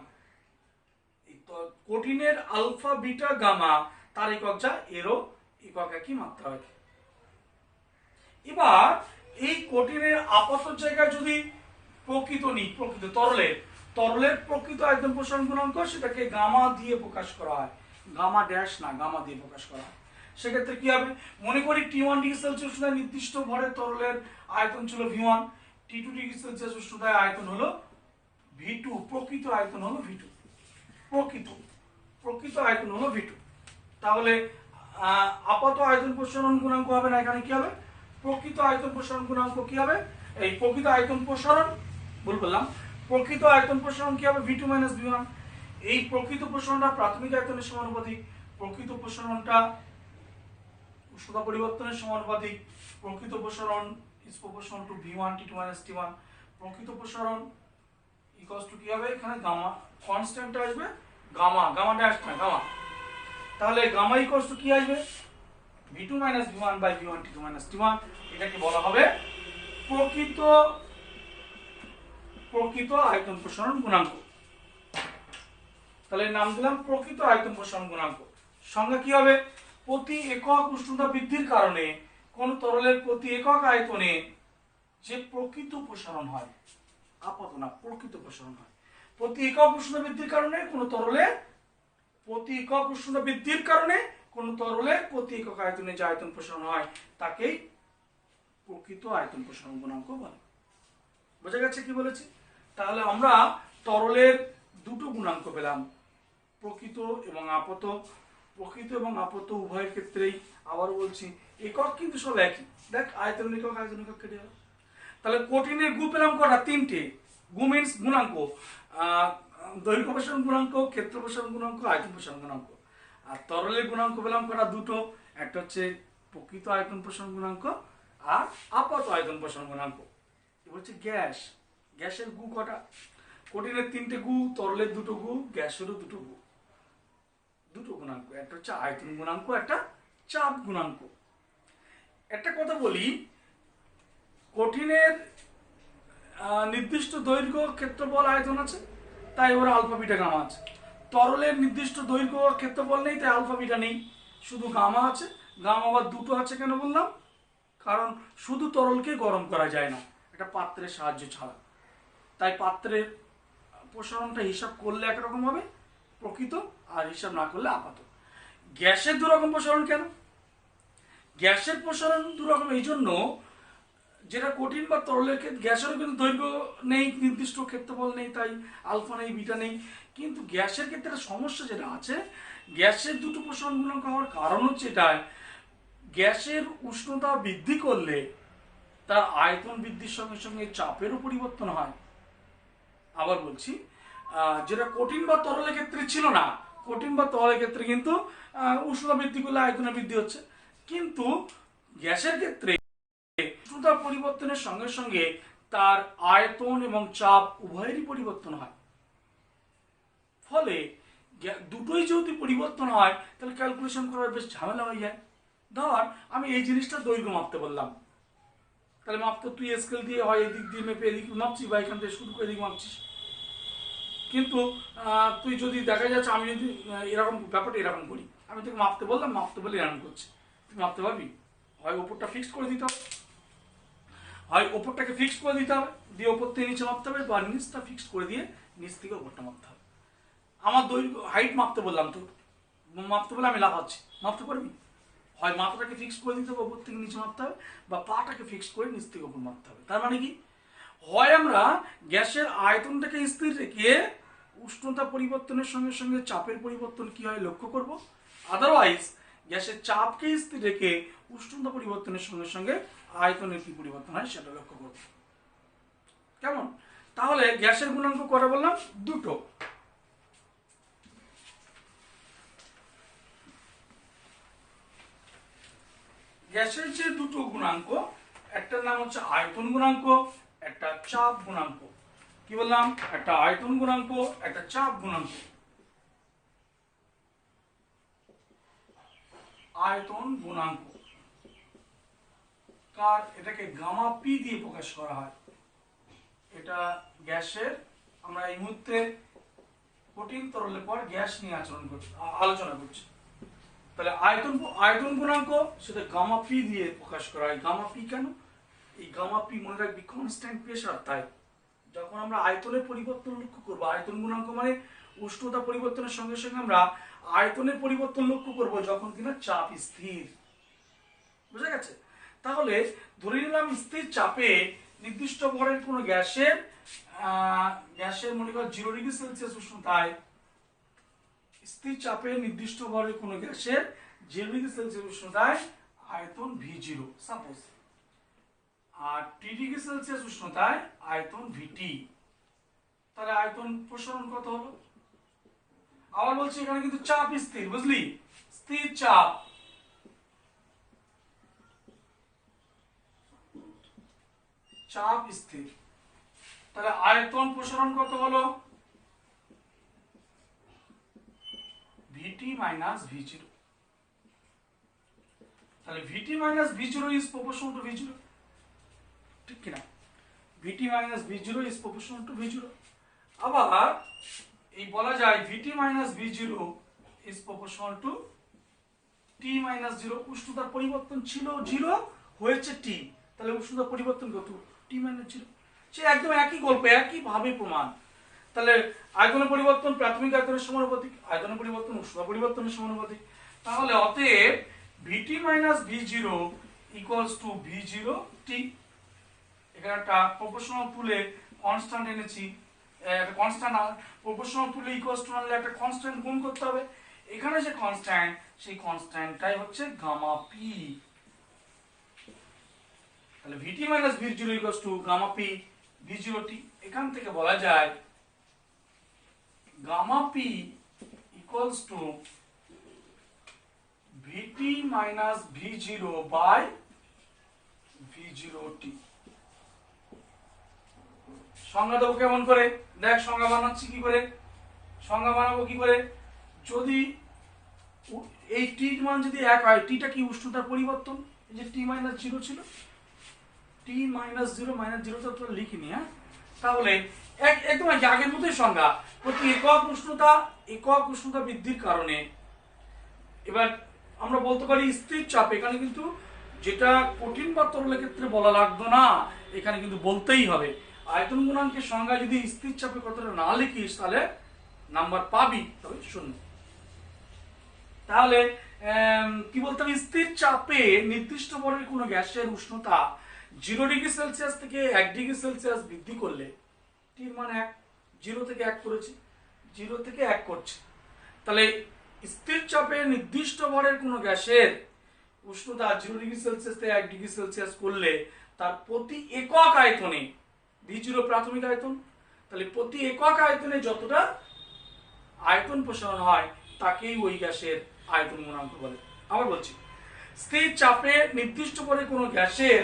কঠিনের আলফা বিটা গামা তার একক যা, এরও একক একই, মাত্রা একই। এবার এই কঠিনের আপাত জায়গায় যদি প্রকৃত নিই, প্রকৃত তরলের প্রকৃত আয়তন প্রসারণ গুণাঙ্ক, সেটাকে গামা দিয়ে প্রকাশ করা হয়, গামা ড্যাশ না, গামা দিয়ে প্রকাশ করা হয়। সেক্ষেত্রে কি হবে? মনে করি T1 ডিগ্রি সেলসিয়াস উষ্ণতায় নির্দিষ্ট ভরের তরলের আয়তন ছিল V1, T2 ডিগ্রি সেলসিয়াস উষ্ণতায় আয়তন হলো V2, প্রকৃত আয়তন হলো V2, প্রকৃত আয়তন হলো V2। তাহলে আপাত আয়তন প্রসারণ গুণাঙ্ক হবে না, এখানে কি হবে? প্রকৃত আয়তন প্রসারণ গুণাঙ্ক কি হবে? এই প্রকৃত আয়তন প্রসারণ, ভুল বললাম, প্রকৃত আয়তন প্রসারণ কি হবে? V2 minus V1। এই প্রকৃত প্রসারণটা প্রাথমিক আয়তনের সমানুপাতিক, প্রকৃত প্রসারণটা উষ্ণতা পরিবর্তনের সমানুপাতিক, প্রকৃত প্রসারণ is proportional two V1 T2 minus T1, প্রকৃত প্রসারণ ইকুয়ালস টু কি হবে? এখানে গামা কনস্ট্যান্ট আসবে, গামা ড্যাশ না, গামা। তাহলে গামা ইকুয়ালস টু কি আসবে? V2 minus V1 by V1 T2 minus T1। এটাকে বলা হবে প্রকৃত আয়তন প্রসারণ গুণাঙ্ক। তাহলে নাম দিলাম প্রকৃত আয়তন প্রসারণ গুণাঙ্ক। সংজ্ঞা কি হবে? প্রতি একক উষ্ণতা বৃদ্ধির কারণে কোন তরলের প্রতি একক আয়তনে যে প্রকৃত প্রসারণ হয়, আপাত না, প্রকৃত প্রসারণ হয়, প্রতি একক উষ্ণতা বৃদ্ধির কারণে কোন তরলের প্রতি একক উষ্ণতা বৃদ্ধির কারণে কোন তরলের প্রতি একক আয়তনে যে আয়তন প্রসারণ হয় তাকেই প্রকৃত আয়তন প্রসারণ গুণাঙ্ক বলে। বোঝা গেছে কি বলেছি? তাহলে আমরা তরলের দুটো গুণাঙ্ক পেলাম, প্রকৃত এবং আপাত। প্রকৃত এবং আপাত উভয়ের ক্ষেত্রেই আবার বলছি একক কিন্তু সব একই, দেখ আয়তন একক কেটে গেল। তাহলে কঠিনের গু পেলাম কটা? 3টে। গু মিন্স গুণাঙ্ক, দৈর্ঘ্য প্রসারণ গুণাঙ্ক, ক্ষেত্র প্রসারণ গুণাঙ্ক, আয়তন প্রসারণ গুণাঙ্ক। আর তরলের গুণাঙ্ক পেলাম কটা? দুটো, একটা হচ্ছে প্রকৃত আয়তন প্রসারণ গুণাঙ্ক আর আপাত আয়তন প্রসারণ গুণাঙ্ক। এবার হচ্ছে গ্যাসের গু কটা? কঠিনের 3টে গু, তরলের 2টো গু, গ্যাসেরও 2টো গু, দুটো গুণাঙ্ক, একটা হচ্ছে আয়তন গুণাঙ্ক, একটা চাপ গুণাঙ্ক। একটা কথা বলি, কঠিনের নির্দিষ্ট দৈর্ঘ্য, ক্ষেত্রফল, আয়তন আছে, তাই ওর আলফা বিটা গামা আছে। তরলের নির্দিষ্ট দৈর্ঘ্য ক্ষেত্রফল নেই, তাই আলফা বিটা নেই, শুধু গামা আছে। গামা আবার দুটো আছে কেন বললাম? কারণ শুধু তরলকে গরম করা যায় না একটা পাত্রের সাহায্য ছাড়া, তাই পাত্রের প্রসারণটা হিসাব করলে একরকম হবে প্রকৃত, আর হিসাব না করলে আপাত। গ্যাসের দুরকম প্রসারণ কেন? গ্যাসের প্রসারণ দুরকম এই জন্য, যেটা কঠিন বা তরলের ক্ষেত্রে গ্যাসেরও কিন্তু দৈর্ঘ্য নেই, নির্দিষ্ট ক্ষেত্রফল নেই, তাই আলফা নেই, বিটা নেই। কিন্তু গ্যাসের ক্ষেত্রে সমস্যা যেটা আছে, গ্যাসের দুটো প্রসারণ গুণাঙ্ক হওয়ার কারণ হচ্ছে এটাই, গ্যাসের উষ্ণতা বৃদ্ধি করলে তার আয়তন বৃদ্ধির সঙ্গে সঙ্গে চাপেরও পরিবর্তন হয়। আবার বলছি, যেটা কঠিন বা তরলের ক্ষেত্রে ছিল না, কঠিন বা তরলের ক্ষেত্রে কিন্তু উষ্ণতা বৃদ্ধি করলে আয়তনের বৃদ্ধি হচ্ছে, কিন্তু গ্যাসের ক্ষেত্রে উষ্ণতা পরিবর্তনের সঙ্গে সঙ্গে তার আয়তন এবং চাপ উভয়েরই পরিবর্তন হয়। ফলে দুটোই যদি পরিবর্তন হয় তাহলে ক্যালকুলেশন করার বেশ ঝামেলা হয়ে যায়। ধর আমি এই জিনিসটা দৈর্ঘ্য মাপতে বললাম, তাহলে মাপতে তুই স্কেল দিয়ে হয় এদিক দিয়ে মেপে এদিক মাপছিস বা এখান থেকে শুরু করে এদিক মাপছিস, কিন্তু তুই যদি দেখা যাচ্ছে আমি যদি এরকম ব্যাপারটা এরকম করি, আমি তোকে মাপতে বললাম, মাপতে বলে এরকম করছি, তুই মাপতে পারবি? হয় ওপরটা ফিক্সড করে দিতে হবে, হয় ওপরটাকে ফিক্সড করে দিতে হবে, দিয়ে ওপর থেকে নিচে মাপতে হবে, বা নিচটা ফিক্সড করে দিয়ে নিচ থেকে ওপরটা মাপতে হবে। আমার দৈর্ঘ্য হাইট মাপতে বললাম, তো মাপতে বলে আমি লাফাচ্ছি, মাপতে পারবি? হয় মাথাটাকে ফিক্স করে দিতে হবে, উপর থেকে নিচে মারতে হবে, বা পাটাকে ফিক্স করে নিচ থেকে উপর মারতে হবে। তার মানে কি, হয় আমরা গ্যাসের আয়তনটাকে স্থির রেখে উষ্ণতা পরিবর্তনের সঙ্গে সঙ্গে চাপের পরিবর্তন কি হয় লক্ষ্য করব, আদারওয়াইজ গ্যাসের চাপকে স্থির রেখে উষ্ণতা পরিবর্তনের সঙ্গে সঙ্গে আয়তনের কি পরিবর্তন হয় সেটা লক্ষ্য করব। কেমন? তাহলে গ্যাসের গুণাঙ্ক কটা বললাম? দুটো। গ্যাসের যে দুটো গুণাঙ্ক, একটার নাম হচ্ছে আয়তন গুণাঙ্ক, একটা চাপ গুণাঙ্ক। কি বললাম? একটা আয়তন গুণাঙ্ক, একটা চাপ গুণাঙ্ক। আয়তন গুণাঙ্ক কার? এটাকে গামা পি দিয়ে প্রকাশ করা হয়। এটা গ্যাসের, আমরা এই মুহূর্তে কঠিন তরলের পর গ্যাস নিয়ে আলোচনা করছি। তাহলে আয়তন গুণাঙ্ক সেটা গামা পি দিয়ে প্রকাশ করা হয়। গামা পি কেন? এই গামা পি মনে রাখবি কনস্ট্যান্ট প্রেসার, তাই যখন আমরা আয়তনের পরিবর্তন লক্ষ্য করব, আয়তন গুণাঙ্ক মানে উষ্ণতা পরিবর্তনের সঙ্গে সঙ্গে আমরা আয়তনের পরিবর্তন লক্ষ্য করব যখন কিনা চাপ স্থির। বুঝা গেছে? তাহলে ধরে নিলাম স্থির চাপে নির্দিষ্ট ভরের কোনো গ্যাসের মনে কর 0 ডিগ্রি সেলসিয়াস উষ্ণতায়, স্থির চাপে নির্দিষ্ট ভরের কোনো গ্যাসের 0 ডিগ্রি সেলসিয়াস উষ্ণতায় আয়তন V0 সাপোজ, আর T ডিগ্রি সেলসিয়াস উষ্ণতায় আয়তন VT। তাহলে আয়তন প্রসারণ কত হলো? আবার বলছি এখানে কিন্তু চাপ স্থির, বুঝলি? স্থির চাপ, চাপ স্থির। তাহলে আয়তন প্রসারণ কত হলো? VT minus V0। তাহলে VT minus V0 is proportional two V0, ঠিক কিনা? VT minus V0 is proportional two V0। আবার এই বলা যায় VT minus V0 is proportional two T minus 0। উষ্ণতার পরিবর্তন ছিল 0, হয়েছে T, তাহলে উষ্ণতার পরিবর্তন কত? T minus 0। সে একদম একই গল্প, একই ভাবে প্রমাণ। তাহলে আয়তনের পরিবর্তন প্রাথমিক আয়তনের সমানুপাতিক, আয়তনের পরিবর্তন উষ্ণতা পরিবর্তনের সমানুপাতিক। তাহলে অতএব VT minus V0 equals two V0 T। এখানে একটা প্রপোর্শনাল তুলে কনস্ট্যান্ট এনেছি, একটা কনস্ট্যান্ট প্রপোর্শনাল তুলে ইকুয়ালস টু আনলে একটা কনস্ট্যান্ট গুণ করতে হবে। এখানে যে কনস্ট্যান্ট, সেই কনস্ট্যান্টটাই হচ্ছে গামা পি। তাহলে VT minus V0 equals to gamma P V0 T। এখান থেকে বলা যায় gamma P equals to VT minus V0 by V0 T। সংজ্ঞা দেবো কেমন করে? দেখ সংজ্ঞা বানাচ্ছি কি করে, সংজ্ঞা বানাবো কি করে। যদি এই টি মান যদি 1 হয়, টিটা কি উষ্ণতার পরিবর্তন, এই যে T মাইনাস 0 ছিল, T মাইনাস 0 মাইনাস 0 তো লিখিনি, হ্যাঁ? তাহলে একদম আগের মতোই সংজ্ঞা, প্রতি একক উষ্ণতা বৃদ্ধির কারণে। এবার আমরা বলতে পারি স্থির চাপ, এখানে কিন্তু যেটা কঠিন বা তরলের ক্ষেত্রে বলা লাগতো না, এখানে কিন্তু বলতেই হবে। আয়তন গুণাঙ্কের সংজ্ঞা যদি স্থির চাপে কতটা না লিখিস তাহলে নাম্বার পাবি, তবে 0। তাহলে কি বলতে হবে? স্থির চাপে নির্দিষ্ট ভরের কোনো গ্যাসের উষ্ণতা 0 ডিগ্রি সেলসিয়াস থেকে 1 ডিগ্রি সেলসিয়াস বৃদ্ধি করলে, টির মান 1, 0 থেকে 1 করেছি, 0 থেকে 1 করছে। তাহলে স্থির চাপে নির্দিষ্ট ভরের কোনো গ্যাসের উষ্ণতা 0 ডিগ্রি সেলসিয়াস থেকে 1 ডিগ্রি সেলসিয়াস করলে তার প্রতি একক আয়তনে, V0 প্রাথমিক আয়তন, তাহলে প্রতি একক আয়তনে যতটা আয়তন প্রসারণ হয় তাকেই ওই গ্যাসের আয়তন গুণাঙ্ক বলে। আবার বলছি, স্থির চাপে নির্দিষ্ট ভরের কোনো গ্যাসের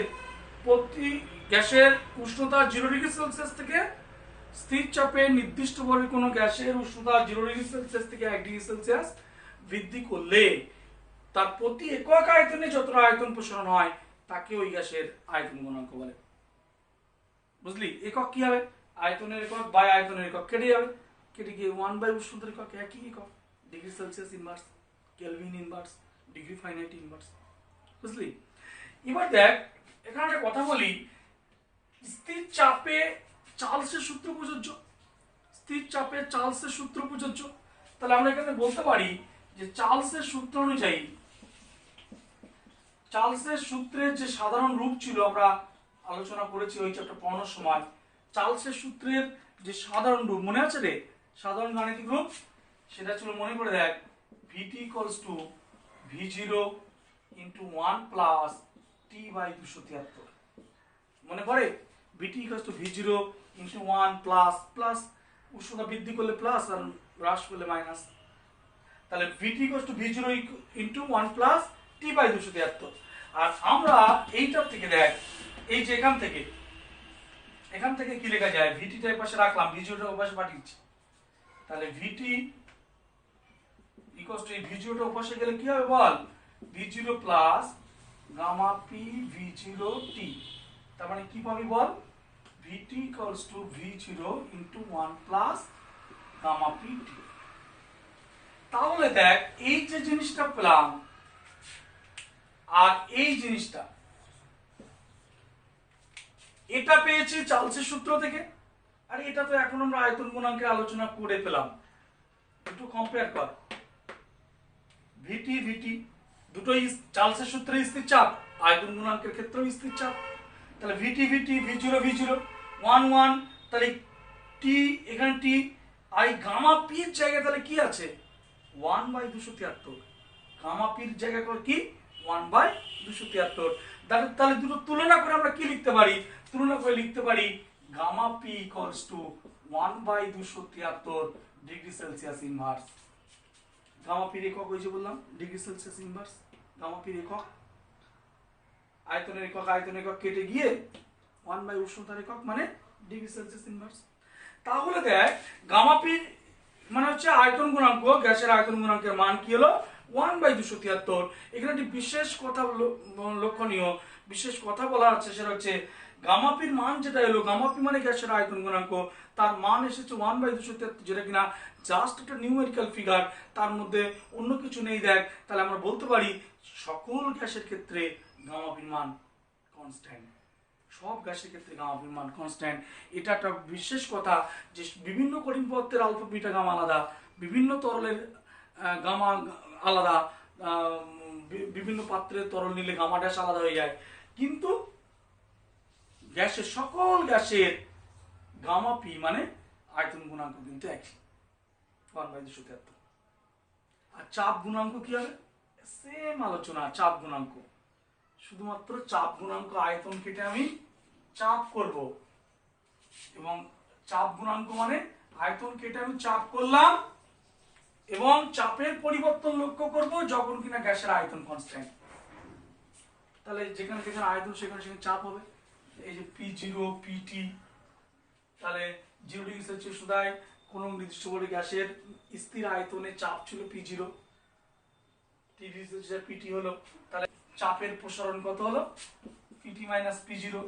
উষ্ণতা 0 ডিগ্রি সেলসিয়াস থেকে, স্থির চাপে নির্দিষ্ট ভরের কোনো গ্যাসের উষ্ণতা 0 ডিগ্রি সেলসিয়াস থেকে 1 ডিগ্রি সেলসিয়াস বৃদ্ধি করলে তার প্রতি একক আয়তনে যতটা আয়তন প্রসারণ হয় তাকে ওই গ্যাসের আয়তন গুণাঙ্ক বলে। বুঝলি? একক কি হবে? আয়তনের একক বাই আয়তনের একক কেটে যাবে, কেটে গিয়ে 1 বাই উষ্ণতার একক, একই একক, degree Celsius inverse, kelvin inverse, degree Fahrenheit inverse. বুঝলি? এবার দেখ এখানে একটা কথা বলি, স্থির চাপে চার্লসের সূত্র প্রযোজ্য, স্থির চাপে চার্লসের সূত্র প্রযোজ্য। তাহলে আমরা এখানে বলতে পারি যে চার্লসের সূত্র অনুযায়ী চার্লসের সূত্রের যে সাধারণ রূপ ছিল আমরা আলোচনা করেছি ওই চ্যাপ্টার পড়ানোর সময়। চার্লসের সূত্রের যে সাধারণ রূপ মনে আছে রে, সাধারণ গাণিতিক রূপ, সেটা ছিল, মনে করে দেখ, VT equals to V zero into one plus T by 273। মনে পড়ে? VT equals to V zero into one plus plus, উষ্ণতা বৃদ্ধি করলে প্লাস আর হ্রাস করলে মাইনাস। তাহলে VT equals to V zero into one plus T by 273। আর আমরা এইটার থেকে দেখ, এই যে এখান থেকে কি লেখা যায়, ভিটিটা এর পাশে রাখলাম, ভি জিরোটা ওর পাশে পাঠিয়েছি। তাহলে ভিটি ইকুয়ালস টু এই ভি জিরোটা ওর পাশে গেলে কি হবে বল, V zero plus gamma P V zero T. তার মানে কি পাবি বল, VT equals to V zero into one plus gamma P T. তাহলে দেখ, এই যে জিনিসটা পেলাম আর এই জিনিসটা, এটা পেয়েছি চার্লসের সূত্র থেকে, আর এটা তো এখন আমরা আয়তন গুণাঙ্কের আলোচনা করে পেলাম। একটু কম্পেয়ার কর, ভিটি ভিটি দুটোই চার্লসের সূত্রে স্থির চাপ, আয়তন গুণাঙ্কের ক্ষেত্রেও স্থির চাপ। তাহলে ভিটি ভিটি ভি জিরো ওয়ান ওয়ান, তাহলে টি এখানে টি, আর গামা পির জায়গায় তাহলে কি আছে, 1/273। গামা পির জায়গায় কি 1/273। তাহলে দুটো তুলনা করে আমরা কি লিখতে পারি, তুলনা করে লিখতে পারি gamma P equals to 1/273 degree Celsius inverse. Gamma পির একক ওই যে বললাম ডিগ্রি সেলসিয়াস ইনভার্স, গামা পির একক, আয়তনের একক কেটে গিয়ে 1 উষ্ণতার একক মানে ডিগ্রি সেলসিয়াস ইনভার্স। তাহলে দেখ, গামা পির মানে হচ্ছে আয়তন গুণাঙ্ক, গ্যাসের আয়তন গুণাঙ্কের মান কি হলো 1/273। এখানে একটি বিশেষ কথা লক্ষণীয়, বিশেষ কথা বলা আছে, সেটা হচ্ছে গামাপির মান যেটা এলো, গামাপি মানে গ্যাসের আয়তন গুণাঙ্ক, তার মান এসেছে 1/273, যেটা কিনা জাস্ট একটা নিউমেরিক্যাল ফিগার, তার মধ্যে অন্য কিছু নেই। দেখ, তাহলে আমরা বলতে পারি সকল গ্যাসের ক্ষেত্রে গামাপির মান কনস্ট্যান্ট, সব গ্যাসের ক্ষেত্রে গামাপির মান কনস্ট্যান্ট। এটা একটা বিশেষ কথা যে বিভিন্ন কঠিন পদার্থের আলফা বিটা গামা আলাদা, বিভিন্ন তরলের গামা আলাদা, বিভিন্ন পাত্রের তরল নিলে গামা ড্যাশ আলাদা হয়ে যায়, কিন্তু গ্যাসের সকল গ্যাসের গামা পি মানে আয়তন গুণাঙ্ক কিন্তু একই 1/273। আর চাপ গুণাঙ্ক কি হবে, সেম আলোচনা, চাপ গুণাঙ্ক, শুধুমাত্র চাপ গুণাঙ্ক আয়তন কেটে আমি চাপ করব, এবং চাপ গুণাঙ্ক মানে আয়তন কেটে আমি চাপ করলাম এবং চাপের পরিবর্তন লক্ষ্য করব যখন কিনা গ্যাসের আয়তন কনস্ট্যান্ট। তাহলে যেখানে যেখানে আয়তন সেখানে সেখানে চাপ হবে। এই যে পি জিরো পিটি, তাহলে 0 ডিগ্রি সেলসিয়াস সুদায় কোন নির্দিষ্ট করে গ্যাসের স্থির আয়তনে চাপ ছিল P zero, T degree Celsius PT হলো, তাহলে চাপের প্রসারণ কত হলো, পিটি মাইনাস পি জিরো।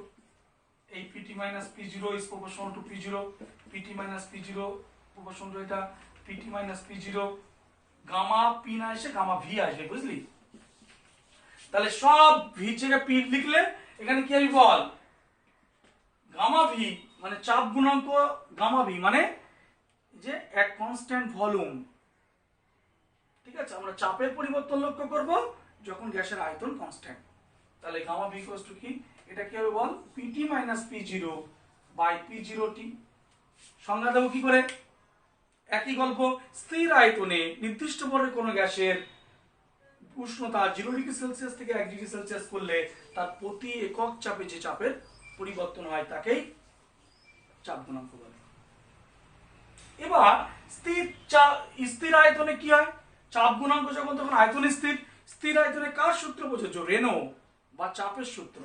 এই PT minus P zero is proportional to P zero, PT minus P zero proportional to এটা PT minus P zero, gamma P না এসে গামা ভি আসবে, বুঝলি? তাহলে সব ভি থেকে পি লিখলে এখানে কি হবে বল, গামা ভি মানে চাপ গুণাঙ্ক, গামা ভি মানে যে এক কনস্ট্যান্ট ভলিউম, ঠিক আছে? আমরা চাপের পরিবর্তন লক্ষ্য করব যখন গ্যাসের আয়তন কনস্ট্যান্ট। তাহলে গামা ভি ইকুয়ালস টু কি, এটা কি হবে বল, PT minus P zero by P zero T. সংজ্ঞা দেবো কি করে, একই গল্প, স্থির আয়তনে নির্দিষ্ট ভরের কোনো গ্যাসের উষ্ণতা 0 ডিগ্রি সেলসিয়াস থেকে 1 ডিগ্রি সেলসিয়াস করলে তার প্রতি একক চাপে যে চাপের পরিবর্তন হয় তাকেই চাপ গুণাঙ্ক বলে। এবার স্থির আয়তনে কি হয়, চাপ গুণাঙ্ক যখন, তখন আয়তন স্থির, স্থির আয়তনে কার সূত্র প্রযোজ্য, রেনো বা চাপের সূত্র।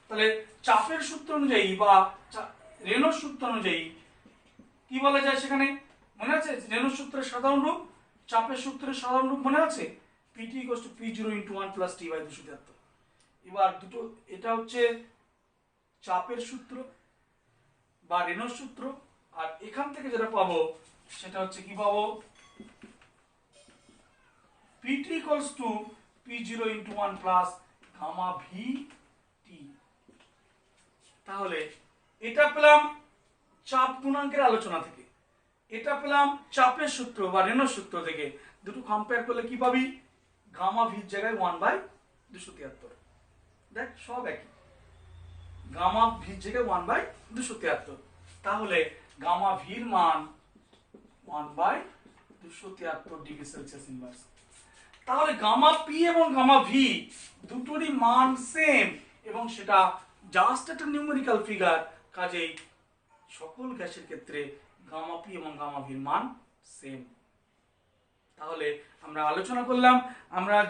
তাহলে চাপের সূত্র অনুযায়ী বা রেনোর সূত্র অনুযায়ী কি বলা যায় সেখানে, মনে আছে? রেনোর সূত্রের সাধারণ রূপ, চাপের সূত্রের সাধারণ রূপ মনে আছে, P T equals to P zero into one plus T by 273। এবার দুটো, এটা হচ্ছে চাপের সূত্র বা রেনোর সূত্র, আর এখান থেকে যেটা পাবো সেটা হচ্ছে কি পাবো, P T equals to P zero into one plus gamma V T. তাহলে এটা পেলাম চাপ গুণাঙ্কের আলোচনা থেকে, এটা পেলাম চাপের সূত্র বা রেনোর সূত্র থেকে। দুটো কম্পেয়ার করলে কি পাবি, গামা ভির জায়গায় 1/273। দেখ সব একই, গামা ভি থেকে 1/273, তাহলে গামা ভির মান 1/273 ডিগ্রি সেলসিয়াস ইনভার্স। তাহলে গামা পি এবং গামা ভি দুটোরই মান সেম এবং সেটা জাস্ট একটা নিউমেরিক্যাল ফিগার, কাজেই সকল গ্যাসের ক্ষেত্রে গামা পি এবং গামা ভির মান সেম। তাহলে আমরা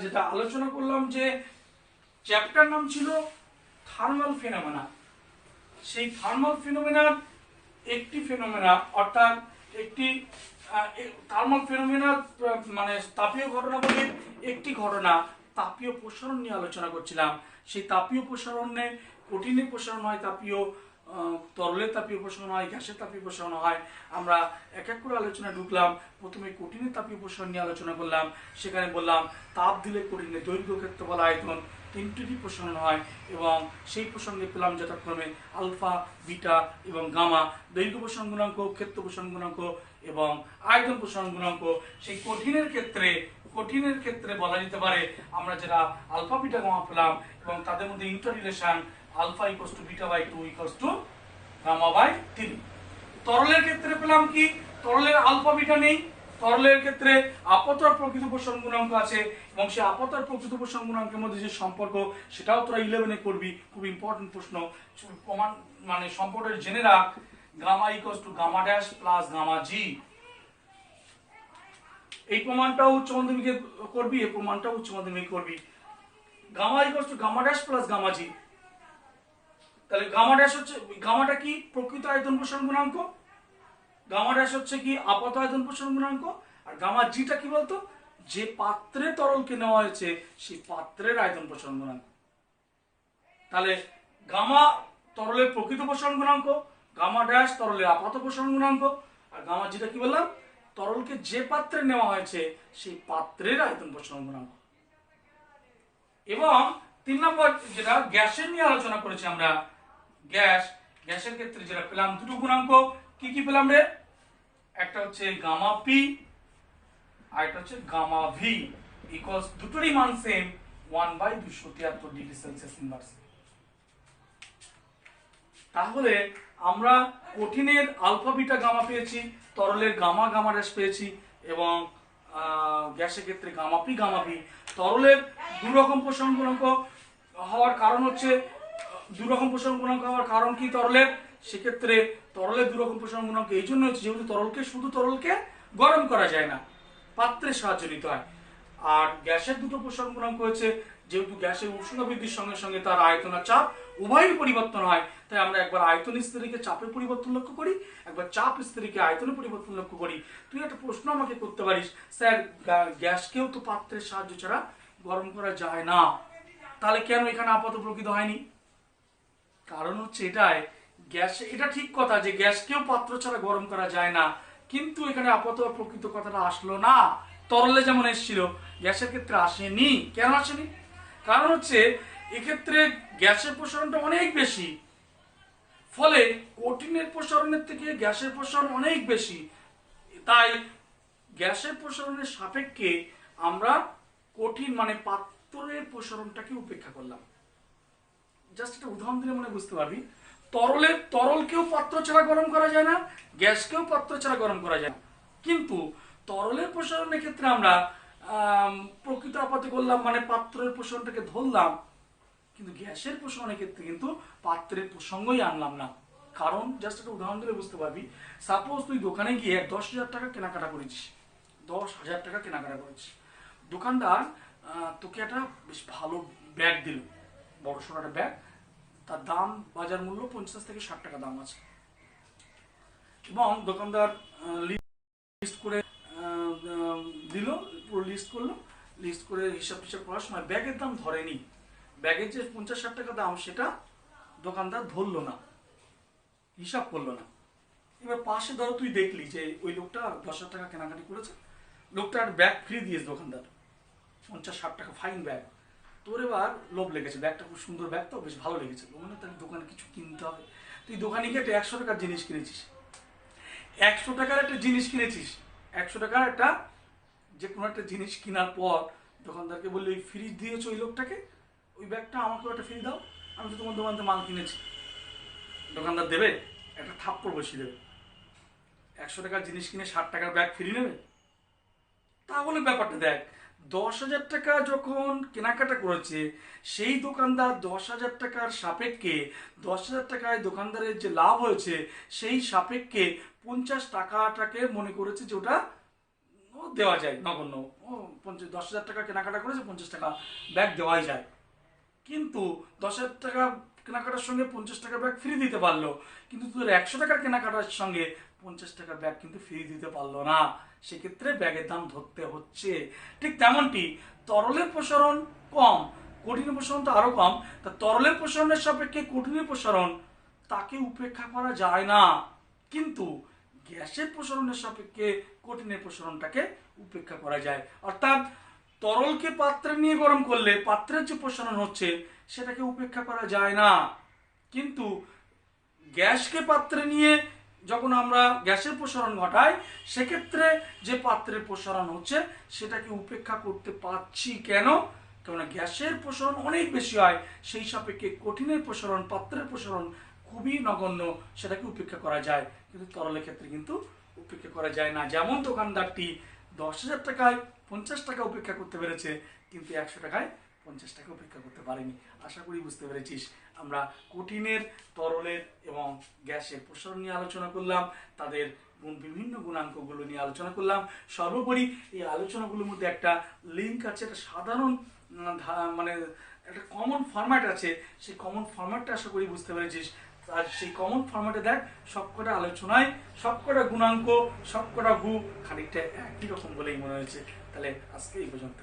যেটা আলোচনা করলাম যে চ্যাপ্টার নাম ছিল থার্মাল ফিনোমেনা। সেই থার্মাল ফিনোমেনার একটি ফিনোমেনা, অর্থাৎ একটি থার্মাল ফিনোমেনা মানে তাপীয় ঘটনাবলীর একটি ঘটনা তাপীয় প্রসারণ নিয়ে আলোচনা করছিলাম। সেই তাপীয় প্রসারণে কঠিনের প্রসারণ হয়, তরলের তাপীয় প্রসারণ হয়, গ্যাসের তাপীয় প্রসারণ হয়। আমরা এক এক করে আলোচনা ঢুকলাম। প্রথমে কঠিনের তাপীয় প্রসারণ নিয়ে আলোচনা করলাম। সেখানে বললাম তাপ দিলে কঠিনের দৈর্ঘ্য, ক্ষেত্রফল, আয়তন তিনটিরই প্রসারণ হয় এবং সেই প্রসঙ্গে পেলাম যথাক্রমে আলফা, বিটা এবং গামা, দৈর্ঘ্য প্রসারণ গুণাঙ্ক, ক্ষেত্র প্রসারণ গুণাঙ্ক এবং আয়তন প্রসারণ গুণাঙ্ক। সেই কঠিনের ক্ষেত্রে বলা যেতে পারে আমরা যেটা আলফা, বিটা, গামা পেলাম এবং তাদের মধ্যে interrelation alpha equals to beta by 2 equals to gamma by 3। তরলের ক্ষেত্রে পেলাম কি, তরলের আলফা বিটা নেই। তরলের ক্ষেত্রে আপতন প্রকৃত প্রসারণ গুণাঙ্ক আছে এবং সেই আপতন প্রকৃত প্রসারণ গুণাঙ্কের মধ্যে যে সম্পর্ক সেটাও তোরা 11-এ করবি, খুব ইম্পর্টেন্ট প্রশ্ন। প্রমাণ মানে সম্পর্কটা জেনে রাখ, gamma equals to gamma dash plus gamma G. এই প্রমাণটাও উচ্চ মাধ্যমিকে করবি, এই প্রমাণটাও উচ্চ মাধ্যমিকে করবি। Gamma equals to gamma dash plus gamma G. তাহলে গামা ড্যাশ হচ্ছে, গামাটা কি প্রকৃত আয়তন প্রসারণ গুণাঙ্ক, গামা ড্যাশ হচ্ছে কি আপাত আয়তন প্রসারণ গুণাঙ্ক, আর গামা জিটা কি বলতো, যে পাত্রে তরলকে নেওয়া হয়েছে সেই পাত্রের আয়তন প্রসারণ গুণাঙ্ক। তাহলে গামা তরলের প্রকৃত প্রসারণ গুণাঙ্ক, গামা ড্যাশ তরলের আপাত প্রসারণ গুণাঙ্ক, আর গামা জিটা কি বললাম, তরলকে যে পাত্রে নেওয়া হয়েছে সেই পাত্রের আয়তন প্রসারণ গুণাঙ্ক। এবং 3 নম্বর যেটা গ্যাসের নিয়ে আলোচনা করেছি আমরা, গ্যাসের ক্ষেত্রে যেটা পেলাম দুটো গুণাঙ্ক, কি কি পেলাম রে, একটা হচ্ছে গামা পি আর একটা হচ্ছে গামা ভি ইকুয়ালস, দুটোরই মান সেম 1/273 ডিগ্রি সেলসিয়াস ইনভার্স। তাহলে আমরা কঠিনের আলফা বিটা গামা পেয়েছি, তরলের গামা গামা ড্যাশ পেয়েছি এবং গ্যাসের ক্ষেত্রে গামা পি গামা ভি। তরলের দুরকম প্রসারণ গুণাঙ্ক হওয়ার কারণ হচ্ছে, দুরকম প্রসারণ গুণাঙ্ক হওয়ার কারণ কি তরলের, সেক্ষেত্রে তরলের দুরকম প্রসারণ গুণাঙ্ক এই জন্য হচ্ছে যেহেতু তরলকে গরম করা যায় না, পাত্রের সাহায্য নিতে হয়। আর গ্যাসের দুটো প্রসারণ গুণাঙ্ক হয়েছে যেহেতু গ্যাসের উষ্ণতা বৃদ্ধির সঙ্গে সঙ্গে তার আয়তন আর চাপ উভয়ই পরিবর্তন হয়, তাই আমরা একবার আয়তন স্থিতিকে চাপের পরিবর্তন লক্ষ্য করি, একবার চাপ স্থিতিকে আয়তনের পরিবর্তন লক্ষ্য করি। তুই একটা প্রশ্ন আমাকে করতে পারিস, স্যার গ্যাসকেও তো পাত্রের সাহায্য ছাড়া গরম করা যায় না, তাহলে কেন এখানে আপাত প্রকৃত হয়নি? কারণ হচ্ছে এটাই, এটা ঠিক কথা যে গ্যাসকেও পাত্র ছাড়া গরম করা যায় না, কিন্তু এখানে আপাত প্রকৃত কথাটা আসলো না। তরলে যেমন এসেছিল গ্যাসের ক্ষেত্রে আসেনি। কেন আসেনি? কারণ হচ্ছে এক্ষেত্রে গ্যাসের প্রসারণটা অনেক বেশি, ফলে কঠিনের প্রসারণের থেকে গ্যাসের প্রসারণ অনেক বেশি, তাই গ্যাসের প্রসারণের সাপেক্ষে আমরা কঠিন মানে পাত্রের প্রসারণটাকে উপেক্ষা করলাম। জাস্ট একটা উদাহরণ দিলে মনে বুঝতে পারবি, তরলকেও পাত্র ছাড়া গরম করা যায় না, গ্যাসকেও পাত্র ছাড়া গরম করা যায় না, কিন্তু তরলের প্রসারণের ক্ষেত্রে আমরা প্রকৃত আপাতে করলাম মানে পাত্রের প্রসারণটাকে ধরলাম, কিন্তু গ্যাসের প্রসারণের ক্ষেত্রে কিন্তু পাত্রের প্রসঙ্গই আনলাম না। কারণ জাস্ট একটা উদাহরণ দিলে বুঝতে পারবি, সাপোজ তুই দোকানে গিয়ে 10,000 টাকা কেনাকাটা করেছিস, 10,000 টাকা কেনাকাটা করেছিস, দোকানদার তোকে একটা বেশ ভালো ব্যাগ দিল, বড় সড়ো একটা ব্যাগ, তার দাম বাজার মূল্য 50 থেকে 60 টাকা দাম আছে, এবং দোকানদার লিস্ট করে দিল, পুরো লিস্ট করে হিসাব করার সময় ব্যাগের দাম ধরেনি, ব্যাগের যে 50-60 টাকা দাম সেটা দোকানদার ধরলো না, হিসাব করলো না। এবার পাশে ধরো তুই দেখলি যে ওই লোকটা 10,000 টাকা কেনাকাটি করেছে, লোকটার ব্যাগ ফ্রি দিয়েছে দোকানদার, 50-60 টাকা ফাইন ব্যাগ। তোর এবার লোভ লেগেছে, ব্যাগটা খুব সুন্দর ব্যাগ তো, বেশ ভালো লেগেছে, মানে তাহলে দোকানে কিছু কিনতে হবে। তুই দোকানে গিয়ে একটা 100 টাকার জিনিস কিনেছিস, 100 টাকার একটা জিনিস কিনেছিস, 100 টাকার একটা যে কোনো একটা জিনিস কেনার পর দোকানদারকে বললি ওই ফ্রিজ দিয়েছে ওই লোকটাকে, ওই ব্যাগটা আমাকেও একটা ফ্রি দাও, আমি তো তোমার দোকান থেকে মাল কিনেছি। দোকানদার দেবে? একটা থাপ্পড় বসিয়ে দেবে। 100 টাকার জিনিস কিনে 60 টাকার ব্যাগ ফ্রি নেবে? তাহলে ব্যাপারটা দেখ, 10,000 টাকা যখন কেনাকাটা করেছে সেই দোকানদার 10,000 টাকার সাপেক্ষে 10,000 টাকায় দোকানদারের যে লাভ হয়েছে সেই সাপেক্ষে 50 টাকাটাকে মনে করেছে যে ওটা দেওয়া যায় নগণ্য। ও 10,000 টাকা কেনাকাটা করেছে, 50 টাকা ব্যাগ দেওয়াই যায়। কিন্তু 10,000 টাকা কেনাকাটার সঙ্গে 50 টাকা ব্যাগ ফ্রি দিতে পারলো, কিন্তু তোর 100 টাকার কেনাকাটার সঙ্গে 50 টাকা ব্যাগ কিন্তু ফ্রি দিতে পারলো না। সেক্ষেত্রে ব্যাগের দাম ধরতে হচ্ছে। ঠিক তেমনটি তরলের প্রসারণ কম, কঠিনের প্রসারণ তো আরো কম। তা তরলের প্রসারণের সাপেক্ষে কঠিনের প্রসারণ তাকে উপেক্ষা করা যায় না, কিন্তু গ্যাসের প্রসারণের সাপেক্ষে কঠিনের প্রসারণটাকে উপেক্ষা করা যায়। অর্থাৎ তরলকে পাত্রে নিয়ে গরম করলে পাত্রের যে প্রসারণ হচ্ছে সেটাকে উপেক্ষা করা যায় না, কিন্তু গ্যাসকে পাত্রে নিয়ে যখন আমরা গ্যাসের প্রসারণ ঘটাই সেক্ষেত্রে যে পাত্রের প্রসারণ হচ্ছে সেটাকে উপেক্ষা করতে পারছি। কেন? কেননা গ্যাসের প্রসারণ অনেক বেশি হয়, সেই সাপেক্ষে কঠিনের প্রসারণ, পাত্রের প্রসারণ খুবই নগণ্য, সেটাকে উপেক্ষা করা যায়। কিন্তু তরলের ক্ষেত্রে কিন্তু উপেক্ষা করা যায় না। যেমন দোকানদারটি 10,000 টাকায় 50 টাকা উপেক্ষা করতে পেরেছে, কিন্তু 100 টাকায় 50 টাকা উপেক্ষা করতে পারেনি। আশা করি বুঝতে পেরেছিস। আমরা কঠিনের, তরলের এবং গ্যাসের প্রসারণ নিয়ে আলোচনা করলাম, তাদের বিভিন্ন গুণাঙ্কগুলো নিয়ে আলোচনা করলাম। সর্বোপরি এই আলোচনাগুলোর মধ্যে একটা লিঙ্ক আছে, একটা সাধারণ মানে একটা কমন ফরম্যাট আছে, সেই কমন ফরম্যাটটা আশা করি বুঝতে পেরেছিস। আর সেই কমন ফরম্যাটে দেখ সবকটা আলোচনায় সবকটা গুণাঙ্ক, সবকটা গু খানিকটা একই রকম বলেই মনে হয়েছে। তাহলে আজকে এই পর্যন্ত।